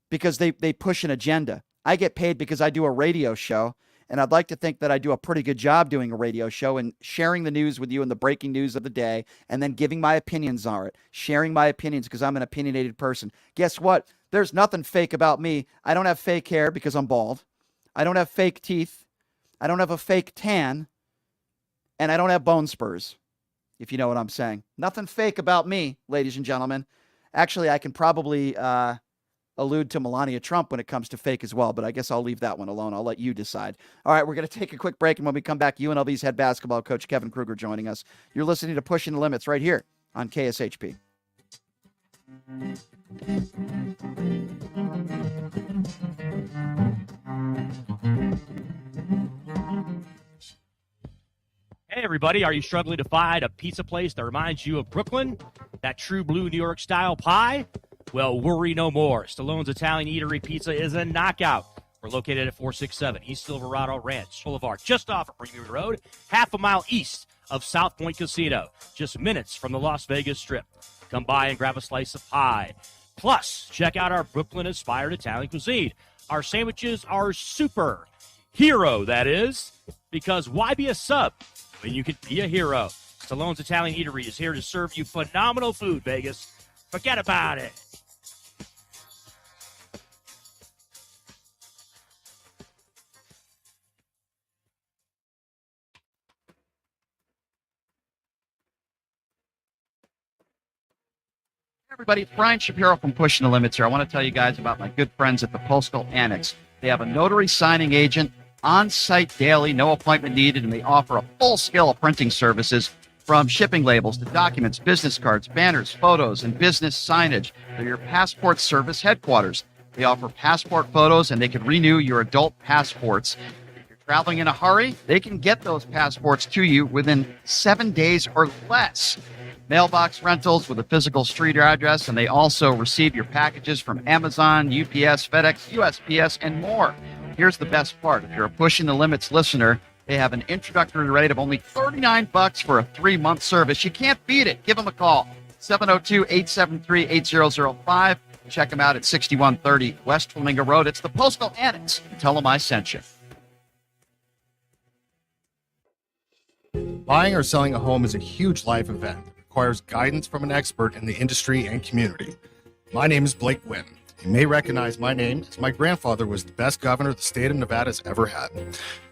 because they push an agenda. I get paid because I do a radio show. And I'd like to think that I do a pretty good job doing a radio show and sharing the news with you and the breaking news of the day, and then giving my opinions on it, sharing my opinions because I'm an opinionated person. Guess what? There's nothing fake about me. I don't have fake hair because I'm bald. I don't have fake teeth. I don't have a fake tan. And I don't have bone spurs, if you know what I'm saying. Nothing fake about me, ladies and gentlemen. Actually, I can probably allude to Melania Trump when it comes to fake as well, but I guess I'll leave that one alone. I'll let you decide. All right, we're going to take a quick break, and when we come back, UNLV's head basketball coach Kevin Kruger joining us. You're listening to Pushing the Limits right here on KSHP. Hey, everybody, are you struggling to find a pizza place that reminds you of Brooklyn? That true blue New York style pie? Well, worry no more. Stallone's Italian Eatery Pizza is a knockout. We're located at 467 East Silverado Ranch Boulevard, just off of Premium Road, half a mile east of South Point Casino, just minutes from the Las Vegas Strip. Come by and grab a slice of pie. Plus, check out our Brooklyn-inspired Italian cuisine. Our sandwiches are super. Hero, that is. Because why be a sub when you can be a hero? Stallone's Italian Eatery is here to serve you phenomenal food, Vegas. Forget about it. Everybody, it's Brian Shapiro from Pushing the Limits here. I want to tell you guys about my good friends at the Postal Annex. They have a notary signing agent on site daily, no appointment needed, and they offer a full scale of printing services from shipping labels to documents, business cards, banners, photos, and business signage. They're your passport service headquarters. They offer passport photos, and they can renew your adult passports. If you're traveling in a hurry, they can get those passports to you within 7 days or less. Mailbox rentals with a physical street address, and they also receive your packages from Amazon, UPS, FedEx, USPS, and more. Here's the best part. If you're a Pushing the Limits listener, they have an introductory rate of only $39 for a 3-month service. You can't beat it. Give them a call, 702-873-8005. Check them out at 6130 West Flamingo Road. It's the Postal Annex. Tell them I sent you. Buying or selling a home is a huge life event that requires guidance from an expert in the industry and community. My name is Blake Wynn. You may recognize my name as my grandfather was the best governor the state of Nevada has ever had.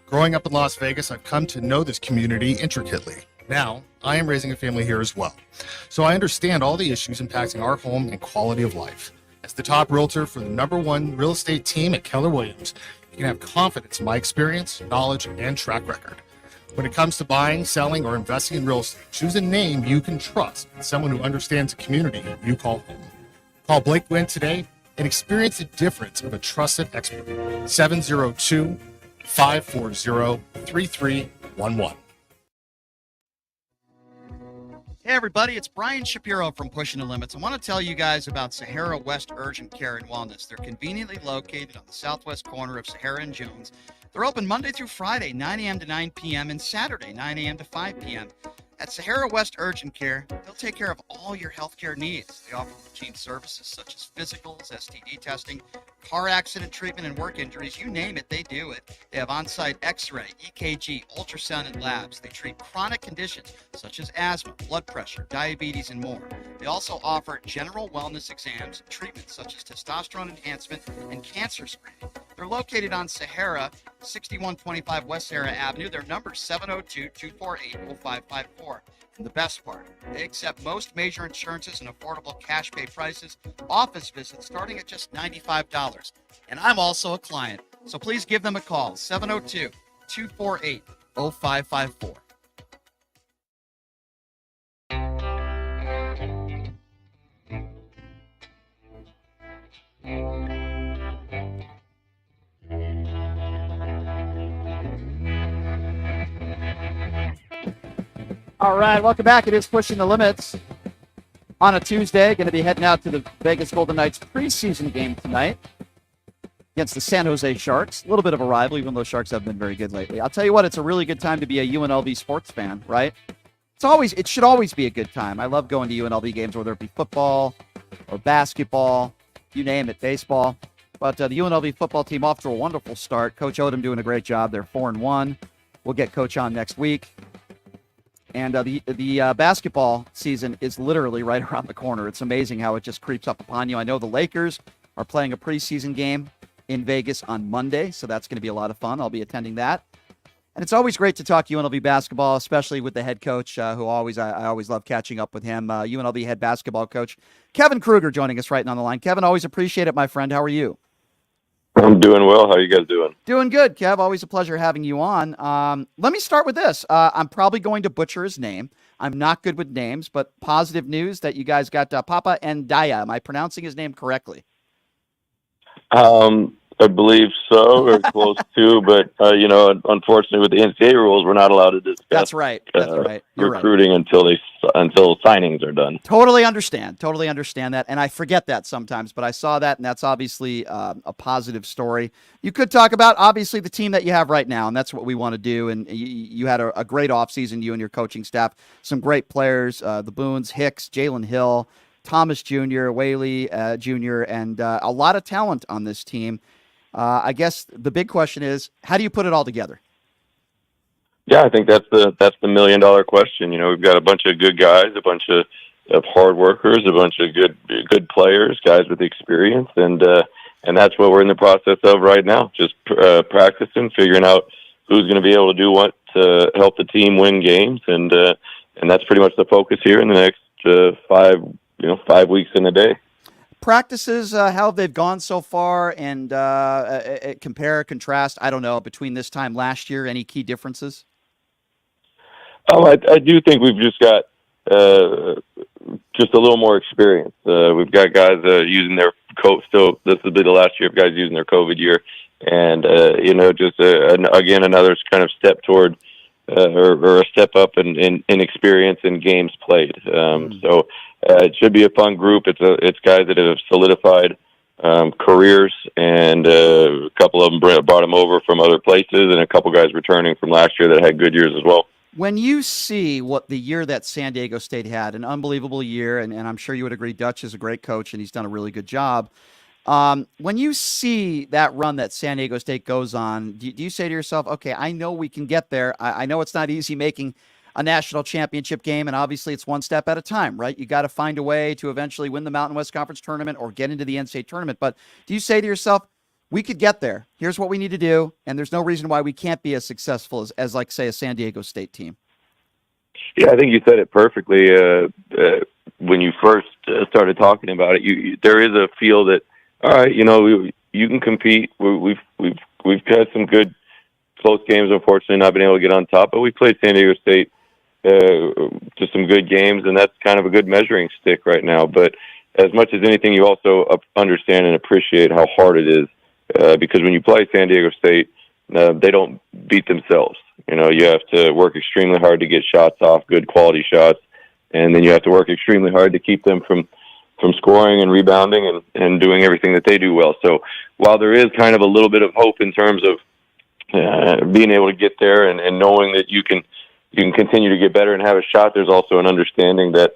Growing up in Las Vegas, I've come to know this community intricately. Now, I am raising a family here as well. So I understand all the issues impacting our home and quality of life. As the top realtor for the #1 real estate team at Keller Williams, you can have confidence in my experience, knowledge, and track record. When it comes to buying, selling, or investing in real estate, choose a name you can trust and someone who understands the community you call home. Call Blake Gwynn today and experience the difference of a trusted expert. 702-540-3311. Hey everybody, it's Brian Shapiro from Pushing the Limits. I want to tell you guys about Sahara West Urgent Care and Wellness. They're conveniently located on the southwest corner of Sahara and Jones. They're open Monday through Friday, 9 a.m. to 9 p.m. and Saturday, 9 a.m. to 5 p.m. At Sahara West Urgent Care, they'll take care of all your healthcare needs. They offer routine services such as physicals, STD testing, car accident treatment, and work injuries. You name it, they do it. They have on-site x-ray, EKG, ultrasound, and labs. They treat chronic conditions such as asthma, blood pressure, diabetes, and more. They also offer general wellness exams and treatments such as testosterone enhancement and cancer screening. They're located on Sahara, 6125 West Sahara Avenue. Their number is 702-248-0554. And the best part, they accept most major insurances and affordable cash pay prices, office visits starting at just $95. And I'm also a client, so please give them a call, 702-248-0554. All right, welcome back. It is Pushing the Limits on a Tuesday. Going to be heading out to the Vegas Golden Knights preseason game tonight against the San Jose Sharks. A little bit of a rival, even though Sharks have been very good lately. I'll tell you what, it's a really good time to be a UNLV sports fan, right? It should always be a good time. I love going to UNLV games, whether it be football or basketball, you name it, baseball. But the UNLV football team off to a wonderful start. Coach Odom doing a great job. They're 4-1. We'll get Coach on next week. And the basketball season is literally right around the corner. It's amazing how it just creeps up upon you. I know the Lakers are playing a preseason game in Vegas on Monday, so that's going to be a lot of fun. I'll be attending that. And it's always great to talk UNLV basketball, especially with the head coach, I always love catching up with him. UNLV head basketball coach Kevin Kruger joining us right now on the line. Kevin, always appreciate it, my friend. How are you? I'm doing well. How are you guys doing? Doing good, Kev. Always a pleasure having you on. Let me start with this. I'm probably going to butcher his name. I'm not good with names, but positive news that you guys got Papa Ndaya. Am I pronouncing his name correctly? I believe so, or close to, but, unfortunately with the NCAA rules, we're not allowed to discuss That's right. You're recruiting right. until signings are done. Totally understand that, and I forget that sometimes, but I saw that, and that's obviously a positive story. You could talk about, obviously, the team that you have right now, and that's what we want to do, and you had a great offseason, you and your coaching staff, some great players, the Boones, Hicks, Jalen Hill, Thomas Jr., Whaley Jr., and a lot of talent on this team. I guess the big question is, how do you put it all together? Yeah, I think that's the $1 million question. We've got a bunch of good guys, a bunch of hard workers, a bunch of good players, guys with experience, and that's what we're in the process of right now. Just practicing, figuring out who's going to be able to do what to help the team win games, and that's pretty much the focus here in the next 5 weeks in a day. Practices, how they've gone so far, and compare, contrast, I don't know, between this time last year, any key differences? I do think we've just got just a little more experience. We've got guys using their still, this will be the last year of guys using their COVID year, and again, another kind of step toward or a step up in experience in games played. So it should be a fun group. It's guys that have solidified careers, and a couple of them brought them over from other places, and a couple guys returning from last year that had good years as well. When you see what the year that San Diego State had, an unbelievable year, and I'm sure you would agree Dutch is a great coach and he's done a really good job. When you see that run that San Diego State goes on, do you say to yourself, okay, I know we can get there. I know it's not easy making a national championship game, and obviously it's one step at a time, right? You got to find a way to eventually win the Mountain West Conference tournament or get into the NCAA tournament. But do you say to yourself, we could get there. Here's what we need to do, and there's no reason why we can't be as successful as like, say, a San Diego State team? Yeah, I think you said it perfectly. When you first started talking about it, there is a feel that, all right, you can compete. We've had some good close games. Unfortunately, not been able to get on top, but we played San Diego State to some good games, and that's kind of a good measuring stick right now. But as much as anything, you also understand and appreciate how hard it is, because when you play San Diego State, they don't beat themselves. You have to work extremely hard to get shots off, good quality shots, and then you have to work extremely hard to keep them from scoring and rebounding and doing everything that they do well. So while there is kind of a little bit of hope in terms of being able to get there and knowing that you can continue to get better and have a shot, there's also an understanding that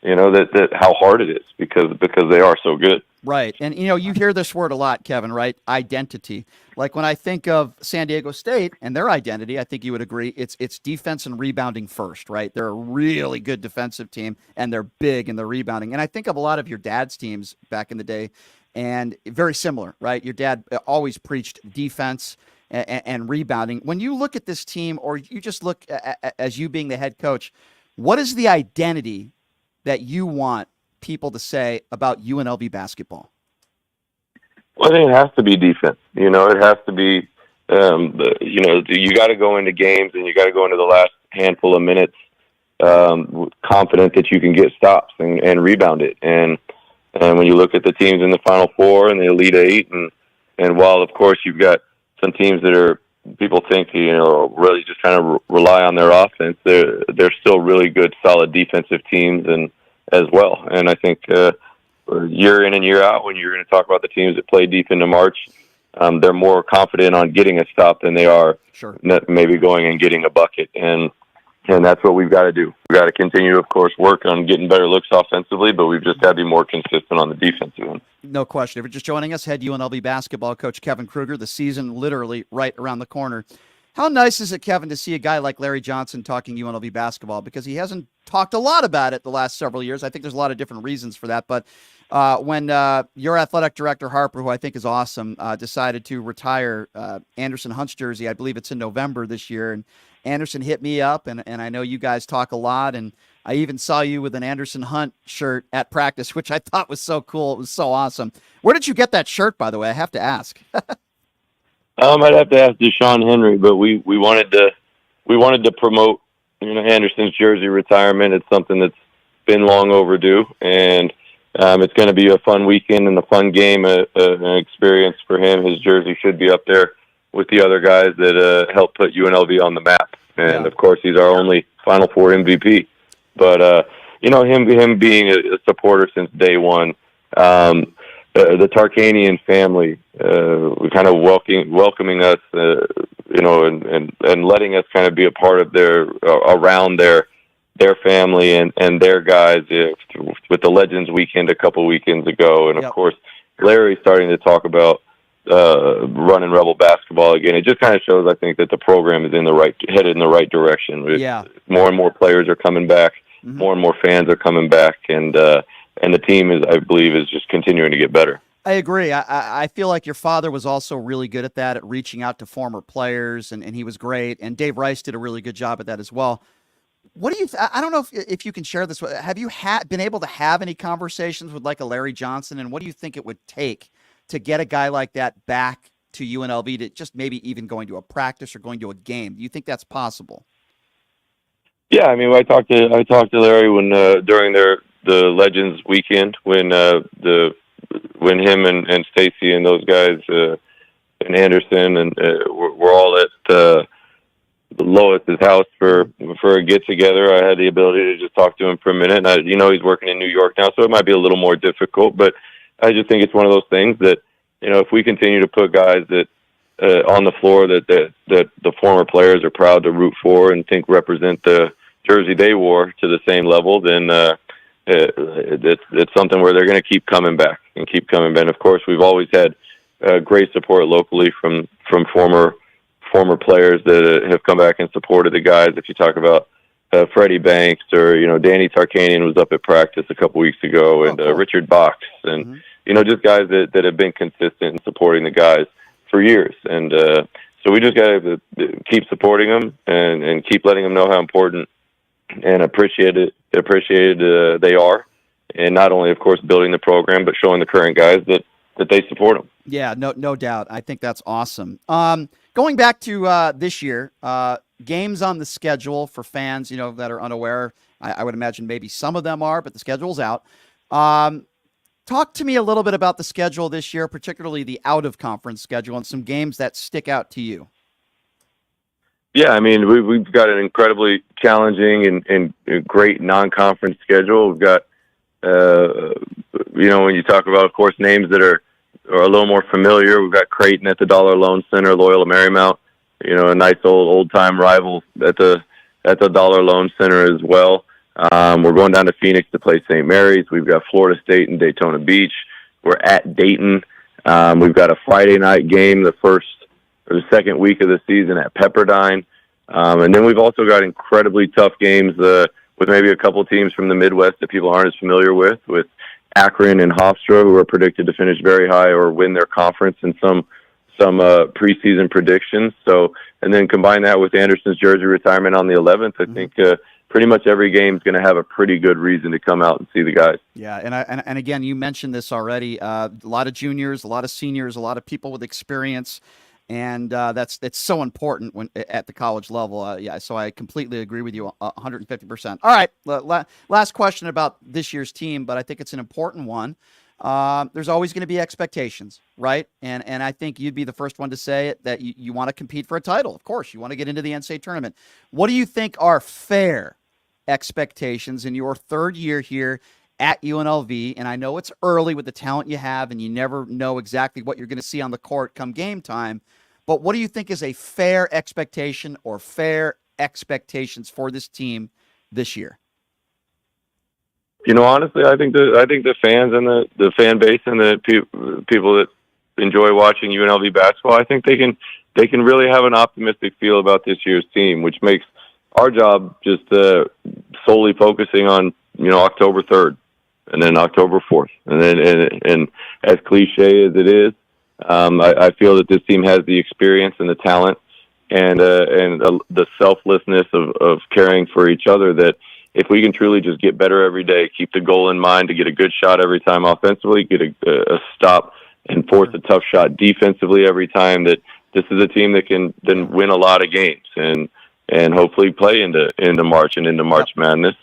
that how hard it is because they are so good. Right. And, you hear this word a lot, Kevin, right? Identity. Like when I think of San Diego State and their identity, I think you would agree, it's defense and rebounding first, right? They're a really good defensive team, and they're big in the rebounding. And I think of a lot of your dad's teams back in the day, and very similar, right? Your dad always preached defense and rebounding. When you look at this team, or you just look as you being the head coach, what is the identity that you want people to say about UNLV basketball? Well, I think it has to be defense. It has to be, you got to go into games and you got to go into the last handful of minutes confident that you can get stops and rebound it. And when you look at the teams in the Final Four and the Elite Eight, and while, of course, you've got some teams that are, people think, really just kind of rely on their offense, they're still really good, solid defensive teams and as well. And I think year in and year out, when you're going to talk about the teams that play deep into March, they're more confident on getting a stop than they are maybe going and getting a bucket. And that's what we've got to do. We've got to continue, of course, work on getting better looks offensively, but we've just got to be more consistent on the defensive end. No question. If you're just joining us, head UNLV basketball coach Kevin Kruger, the season literally right around the corner. How nice is it, Kevin, to see a guy like Larry Johnson talking UNLV basketball? Because he hasn't talked a lot about it the last several years. I think there's a lot of different reasons for that. But when your athletic director, Harper, who I think is awesome, decided to retire Anderson Hunt's jersey, I believe it's in November this year, and Anderson hit me up, and I know you guys talk a lot, and I even saw you with an Anderson Hunt shirt at practice, which I thought was so cool. It was so awesome. Where did you get that shirt, by the way? I have to ask. I'd have to ask Deshaun Henry, but we wanted to promote Anderson's jersey retirement. It's something that's been long overdue, and it's going to be a fun weekend and a fun game, an experience for him. His jersey should be up there with the other guys that helped put UNLV on the map. And of course, he's our only Final Four MVP. But him being a supporter since day one. The Tarkanian family, kind of welcoming us, and letting us kind of be a part of around their family and their guys, with the Legends Weekend a couple weekends ago, and of course Larry starting to talk about running Rebel basketball again. It just kind of shows, I think, that the program is headed in the right direction. More and more players are coming back, more and more fans are coming back, and the team I believe is just continuing to get better. I agree. I feel like your father was also really good at that, at reaching out to former players, and he was great. And Dave Rice did a really good job at that as well. What do you? I don't know if you can share this. Have you been able to have any conversations with like a Larry Johnson, and what do you think it would take to get a guy like that back to UNLV, to just maybe even going to a practice or going to a game? Do you think that's possible? Yeah, I mean, I talked to Larry when during the Legends Weekend when him and Stacy and those guys and Anderson and we're all at Lois's house for a get together. I had the ability to just talk to him for a minute. And he's working in New York now, so it might be a little more difficult. But I just think it's one of those things that if we continue to put guys that on the floor that the former players are proud to root for and think represent the jersey they wore to the same level, then it's something where they're going to keep coming back. And of course, we've always had great support locally from former players that have come back and supported the guys. If you talk about Freddie Banks or Danny Tarkanian was up at practice a couple weeks ago, and Richard Box, and just guys that have been consistent in supporting the guys for years. And so we just got to keep supporting them and keep letting them know how important and appreciated they are, and not only, of course, building the program, but showing the current guys that they support them. Yeah, no doubt. I think that's awesome. Going back to this year, games on the schedule for fans, that are unaware. I would imagine maybe some of them are, but the schedule's out. Talk to me a little bit about the schedule this year, particularly the out-of-conference schedule, and some games that stick out to you. Yeah, I mean, we've got an incredibly challenging and great non-conference schedule. We've got, when you talk about, of course, names that are a little more familiar, we've got Creighton at the Dollar Loan Center, Loyola Marymount, a nice old-time rival at the Dollar Loan Center as well. We're going down to Phoenix to play St. Mary's. We've got Florida State and Daytona Beach. We're at Dayton. We've got a Friday night game, the second week of the season at Pepperdine. And then we've also got incredibly tough games with maybe a couple teams from the Midwest that people aren't as familiar with Akron and Hofstra, who are predicted to finish very high or win their conference in some preseason predictions. So, and then combine that with Anderson's jersey retirement on the 11th, I think pretty much every game is going to have a pretty good reason to come out and see the guys. Yeah, and again, you mentioned this already. A lot of juniors, a lot of seniors, a lot of people with experience, and that's so important when at the college level. So I completely agree with you 150%. All right, last question about this year's team, but I think it's an important one. There's always going to be expectations, right? And I think you'd be the first one to say it, that you want to compete for a title. Of course, you want to get into the NCAA tournament. What do you think are fair expectations in your third year here at UNLV? And I know it's early with the talent you have, and you never know exactly what you're going to see on the court come game time. But what do you think is a fair expectation or fair expectations for this team this year? Honestly, I think the fans and the fan base and the people that enjoy watching UNLV basketball, I think they can really have an optimistic feel about this year's team, which makes our job just solely focusing on October 3rd and then October 4th, and as cliche as it is, I feel that this team has the experience and the talent and the selflessness of caring for each other, that if we can truly just get better every day, keep the goal in mind to get a good shot every time offensively, get a stop and force a tough shot defensively every time, that this is a team that can then win a lot of games and hopefully play into March and into March Madness.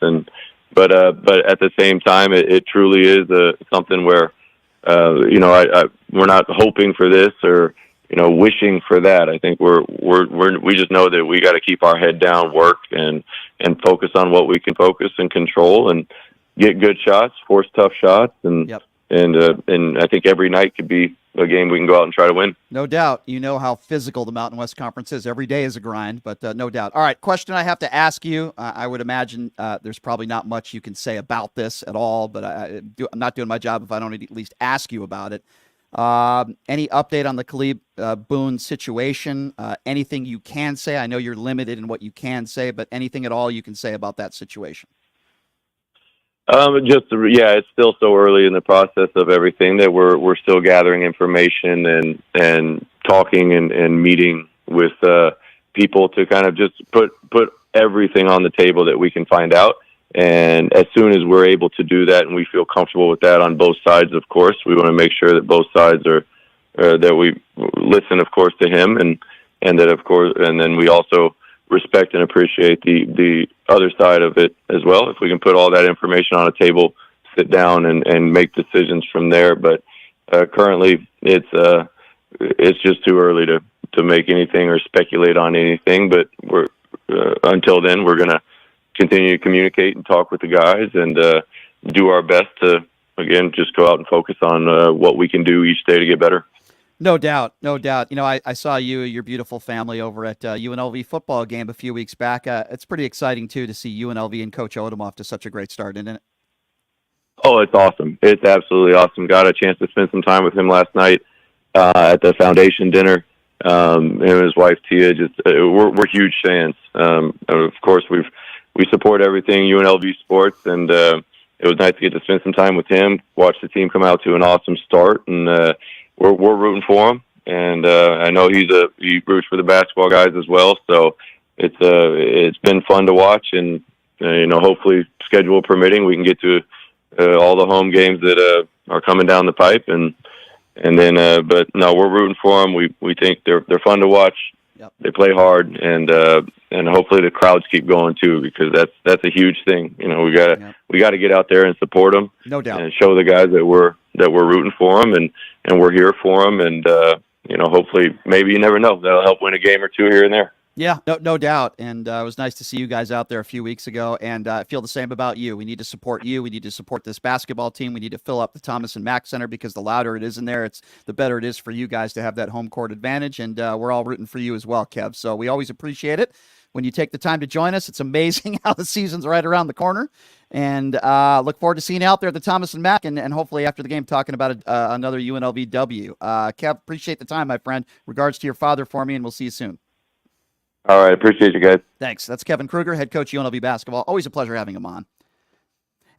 But at the same time, it truly is something where we're not hoping for this or wishing for that. I think we just know that we got to keep our head down, work and focus on what we can focus and control, and get good shots, force tough shots, and I think every night could be a game we can go out and try to win. No doubt. You know how physical the Mountain West Conference is. Every day is a grind, but no doubt. All right, question I have to ask you. I would imagine there's probably not much you can say about this at all, but I'm not doing my job if I don't at least ask you about it. Any update on the Khalid Boone situation? Anything you can say? I know you're limited in what you can say, but anything at all you can say about that situation? It's still so early in the process of everything that we're still gathering information and talking and meeting with people to kind of just put everything on the table that we can find out. And as soon as we're able to do that and we feel comfortable with that on both sides, of course, we want to make sure that both sides are that we listen, of course, to him and that, of course, and then we also respect and appreciate the other side of it as well. If we can put all that information on a table, sit down and make decisions from there. But currently, it's just too early to make anything or speculate on anything. But until then, we're going to continue to communicate and talk with the guys and do our best to, again, just go out and focus on what we can do each day to get better. No doubt, no doubt. I saw your beautiful family over at UNLV football game a few weeks back. It's pretty exciting, too, to see UNLV and Coach Odom off to such a great start, isn't it? Oh, it's awesome. It's absolutely awesome. Got a chance to spend some time with him last night at the foundation dinner. Him and his wife, Tia, we're huge fans. Of course, we support everything UNLV sports, and it was nice to get to spend some time with him, watch the team come out to an awesome start, and we're rooting for him. And I know he roots for the basketball guys as well, so it's been fun to watch, and hopefully schedule permitting, we can get to all the home games that are coming down the pipe, and then but no, we're rooting for them. We think they're fun to watch. Yep. They play hard, and hopefully the crowds keep going too, because that's a huge thing. We got to get out there and support them, no doubt, and show the guys that we're rooting for them, and we're here for them, and hopefully, maybe you never know, that'll help win a game or two here and there. Yeah, no doubt. And it was nice to see you guys out there a few weeks ago. And I feel the same about you. We need to support you. We need to support this basketball team. We need to fill up the Thomas and Mack Center, because the louder it is in there, the better it is for you guys to have that home court advantage. And we're all rooting for you as well, Kev. So we always appreciate it when you take the time to join us. It's amazing how the season's right around the corner. And look forward to seeing you out there at the Thomas and Mack, and hopefully after the game talking about another UNLV W. Kev, appreciate the time, my friend. Regards to your father for me, and we'll see you soon. All right. Appreciate you guys. Thanks. That's Kevin Kruger, head coach UNLV basketball. Always a pleasure having him on.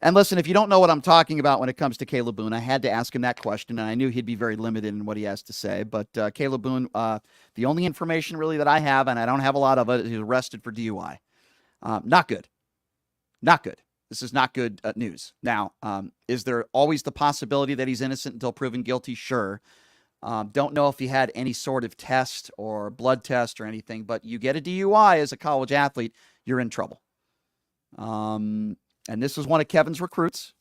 And listen, if you don't know what I'm talking about when it comes to Caleb Boone, I had to ask him that question, and I knew he'd be very limited in what he has to say. But Caleb Boone, the only information really that I have, and I don't have a lot of it, is arrested for DUI. Not good. Not good. This is not good news. Now, is there always the possibility that he's innocent until proven guilty? Sure. Don't know if he had any sort of test or blood test or anything, but you get a DUI as a college athlete, you're in trouble. And this was one of Kevin's recruits.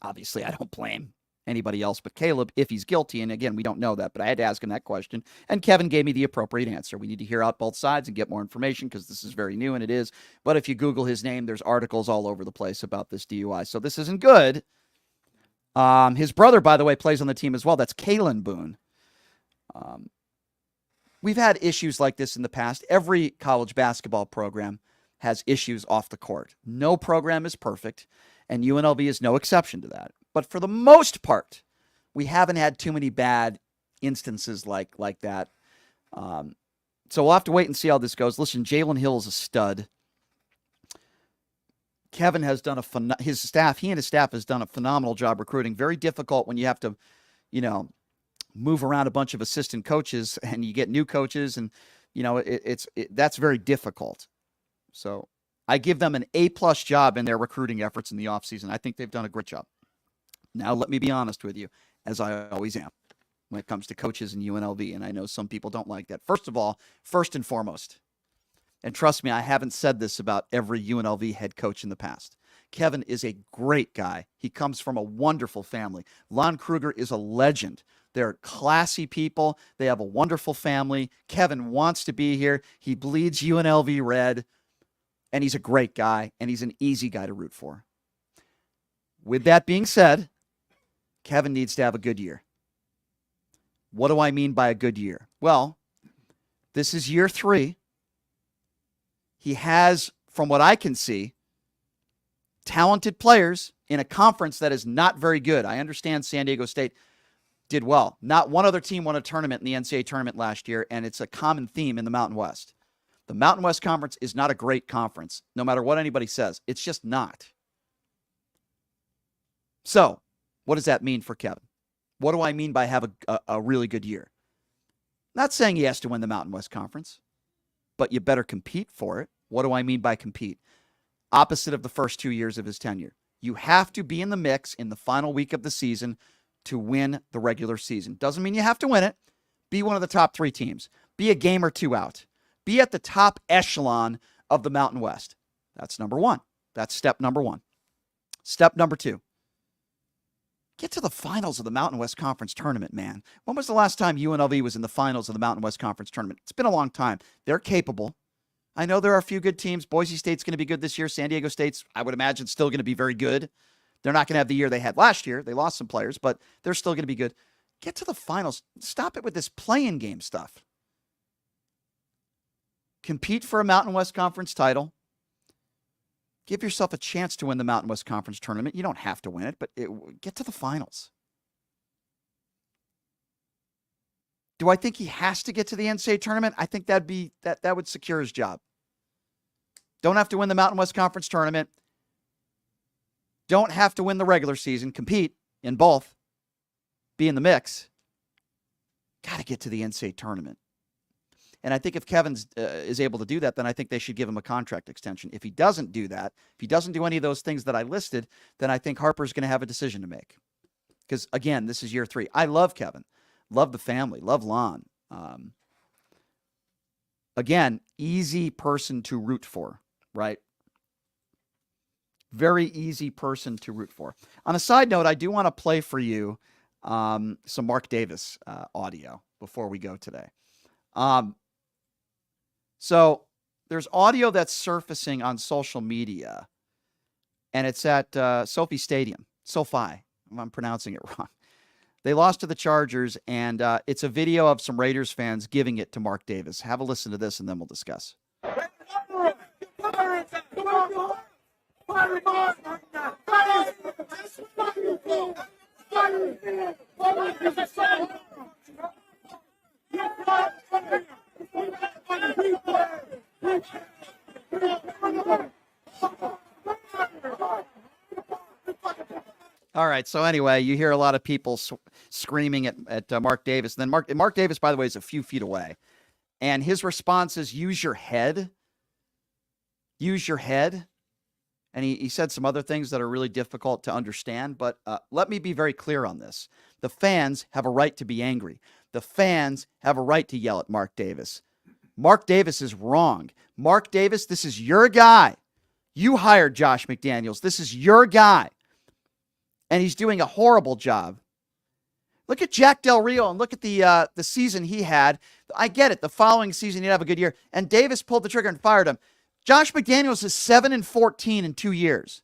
Obviously, I don't blame anybody else but Caleb if he's guilty. And again, we don't know that, but I had to ask him that question. And Kevin gave me the appropriate answer. We need to hear out both sides and get more information, because this is very new, and it is. But if you Google his name, there's articles all over the place about this DUI. So this isn't good. His brother, by the way, plays on the team as well. That's Kalen Boone. We've had issues like this in the past. Every college basketball program has issues off the court. No program is perfect, and UNLV is no exception to that. But for the most part, we haven't had too many bad instances like that. So we'll have to wait and see how this goes. Listen, Jalen Hill is a stud. Kevin has done his staff, he and his staff has done a phenomenal job recruiting. Very difficult when you have to, move around a bunch of assistant coaches and you get new coaches, and that's very difficult. So I give them an A+ job in their recruiting efforts in the offseason. I think they've done a great job. Now, let me be honest with you, as I always am when it comes to coaches in UNLV, and I know some people don't like that. First of all, first and foremost, and trust me, I haven't said this about every UNLV head coach in the past, Kevin is a great guy. He comes from a wonderful family. Lon Kruger is a legend. They're classy people. They have a wonderful family. Kevin wants to be here. He bleeds UNLV red, and he's a great guy, and he's an easy guy to root for. With that being said, Kevin needs to have a good year. What do I mean by a good year? Well, this is year 3. He has, from what I can see, talented players in a conference that is not very good. I understand San Diego State did well. Not one other team won a tournament in the NCAA tournament last year, and it's a common theme in the Mountain West. The Mountain West Conference is not a great conference, no matter what anybody says. It's just not. So, what does that mean for Kevin? What do I mean by have a really good year? Not saying he has to win the Mountain West Conference, but you better compete for it. What do I mean by compete? Opposite of the first 2 years of his tenure. You have to be in the mix in the final week of the season to win the regular season. Doesn't mean you have to win it. Be one of the top 3 teams. Be a game or 2 out. Be at the top echelon of the Mountain West. That's number 1. That's step number 1. Step number 2. Get to the finals of the Mountain West Conference tournament, man. When was the last time UNLV was in the finals of the Mountain West Conference tournament? It's been a long time. They're capable. I know there are a few good teams. Boise State's going to be good this year. San Diego State's, I would imagine, still going to be very good. They're not going to have the year they had last year. They lost some players, but they're still going to be good. Get to the finals. Stop it with this play-in game stuff. Compete for a Mountain West Conference title. Give yourself a chance to win the Mountain West Conference tournament. You don't have to win it, but get to the finals. Do I think he has to get to the NCAA tournament? I think that would secure his job. Don't have to win the Mountain West Conference tournament. Don't have to win the regular season. Compete in both. Be in the mix. Got to get to the NCAA tournament. And I think if Kevin is able to do that, then I think they should give him a contract extension. If he doesn't do that, if he doesn't do any of those things that I listed, then I think Harper's going to have a decision to make. Because, again, this is year 3. I love Kevin. Love the family. Love Lon. Again, easy person to root for, right? Very easy person to root for. On a side note, I do want to play for you some Mark Davis audio before we go today. So there's audio that's surfacing on social media, and it's at SoFi Stadium. SoFi. I'm pronouncing it wrong. They lost to the Chargers, and it's a video of some Raiders fans giving it to Mark Davis. Have a listen to this, and then we'll discuss. All right. So anyway, you hear a lot of people screaming at Mark Davis. And then Mark Davis, by the way, is a few feet away. And his response is, use your head. Use your head. And he said some other things that are really difficult to understand. But let me be very clear on this. The fans have a right to be angry. The fans have a right to yell at Mark Davis. Mark Davis is wrong. Mark Davis, this is your guy. You hired Josh McDaniels. This is your guy. And he's doing a horrible job. Look at Jack Del Rio and look at the season he had. I get it. The following season, he'd have a good year. And Davis pulled the trigger and fired him. Josh McDaniels is 7-14 in 2 years.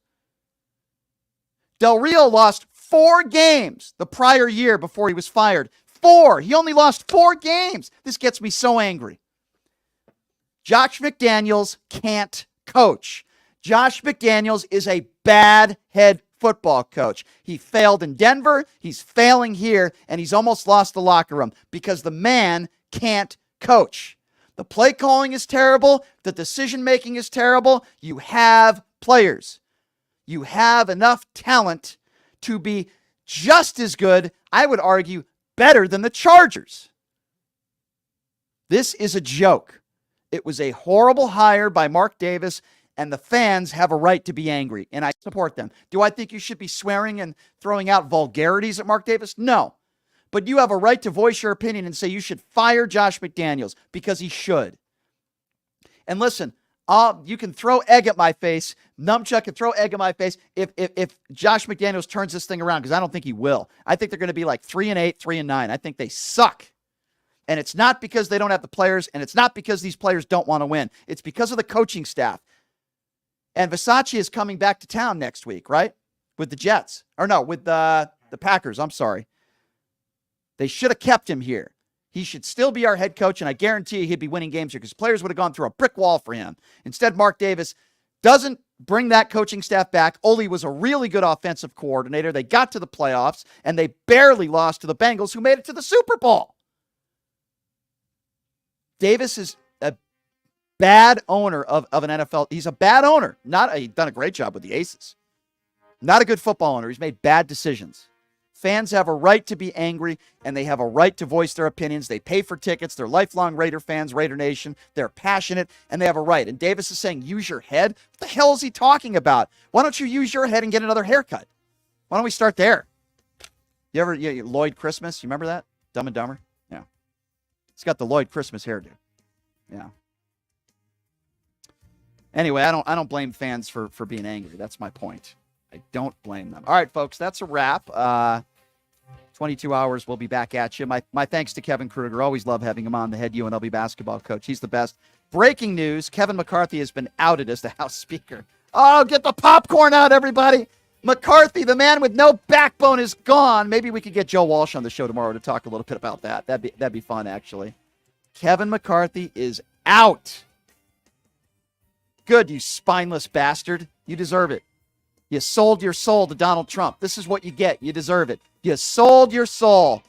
Del Rio lost 4 games the prior year before he was fired. 4. He only lost 4 games. This gets me so angry. Josh McDaniels can't coach. Josh McDaniels is a bad head football coach. He failed in Denver, he's failing here, and he's almost lost the locker room because the man can't coach. The play calling is terrible. The decision making is terrible. You have players. You have enough talent to be just as good, I would argue, better than the Chargers. This is a joke. It was a horrible hire by Mark Davis, and the fans have a right to be angry, and I support them. Do I think you should be swearing and throwing out vulgarities at Mark Davis? No. But you have a right to voice your opinion and say you should fire Josh McDaniels because he should. And listen, you can throw egg at my face. Numchuck can throw egg at my face if Josh McDaniels turns this thing around, because I don't think he will. I think they're going to be like 3-8, 3-9. I think they suck. And it's not because they don't have the players, and it's not because these players don't want to win. It's because of the coaching staff. And Versace is coming back to town next week, right? With the Jets. Or no, with the Packers. I'm sorry. They should have kept him here. He should still be our head coach, and I guarantee you he'd be winning games here because players would have gone through a brick wall for him. Instead, Mark Davis doesn't bring that coaching staff back. Ole was a really good offensive coordinator. They got to the playoffs, and they barely lost to the Bengals, who made it to the Super Bowl. Davis is a bad owner of an NFL. He's a bad owner. He's done a great job with the Aces. Not a good football owner. He's made bad decisions. Fans have a right to be angry, and they have a right to voice their opinions. They pay for tickets. They're lifelong Raider fans, Raider Nation. They're passionate, and they have a right. And Davis is saying, use your head? What the hell is he talking about? Why don't you use your head and get another haircut? Why don't we start there? Lloyd Christmas? You remember that? Dumb and Dumber? Yeah. He's got the Lloyd Christmas hairdo. Yeah. Anyway, I don't blame fans for being angry. That's my point. I don't blame them. All right, folks, that's a wrap. 22 hours, we'll be back at you. My thanks to Kevin Kruger. Always love having him on, the head UNLV basketball coach. He's the best. Breaking news, Kevin McCarthy has been outed as the House Speaker. Oh, get the popcorn out, everybody. McCarthy, the man with no backbone, is gone. Maybe we could get Joe Walsh on the show tomorrow to talk a little bit about that. That'd be fun, actually. Kevin McCarthy is out. Good, you spineless bastard. You deserve it. You sold your soul to Donald Trump. This is what you get. You deserve it. You sold your soul.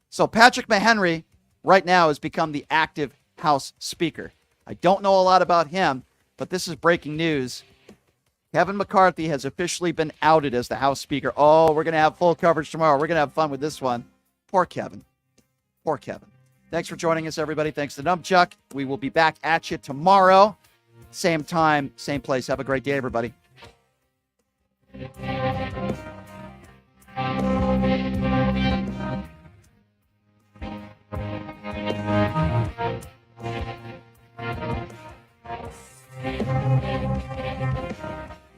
So Patrick Mahenry right now has become the active House Speaker. I don't know a lot about him, but this is breaking news. Kevin McCarthy has officially been outed as the House Speaker. Oh, we're going to have full coverage tomorrow. We're going to have fun with this one. Poor Kevin. Poor Kevin. Thanks for joining us, everybody. Thanks to Numchuck. We will be back at you tomorrow. Same time, same place. Have a great day, everybody.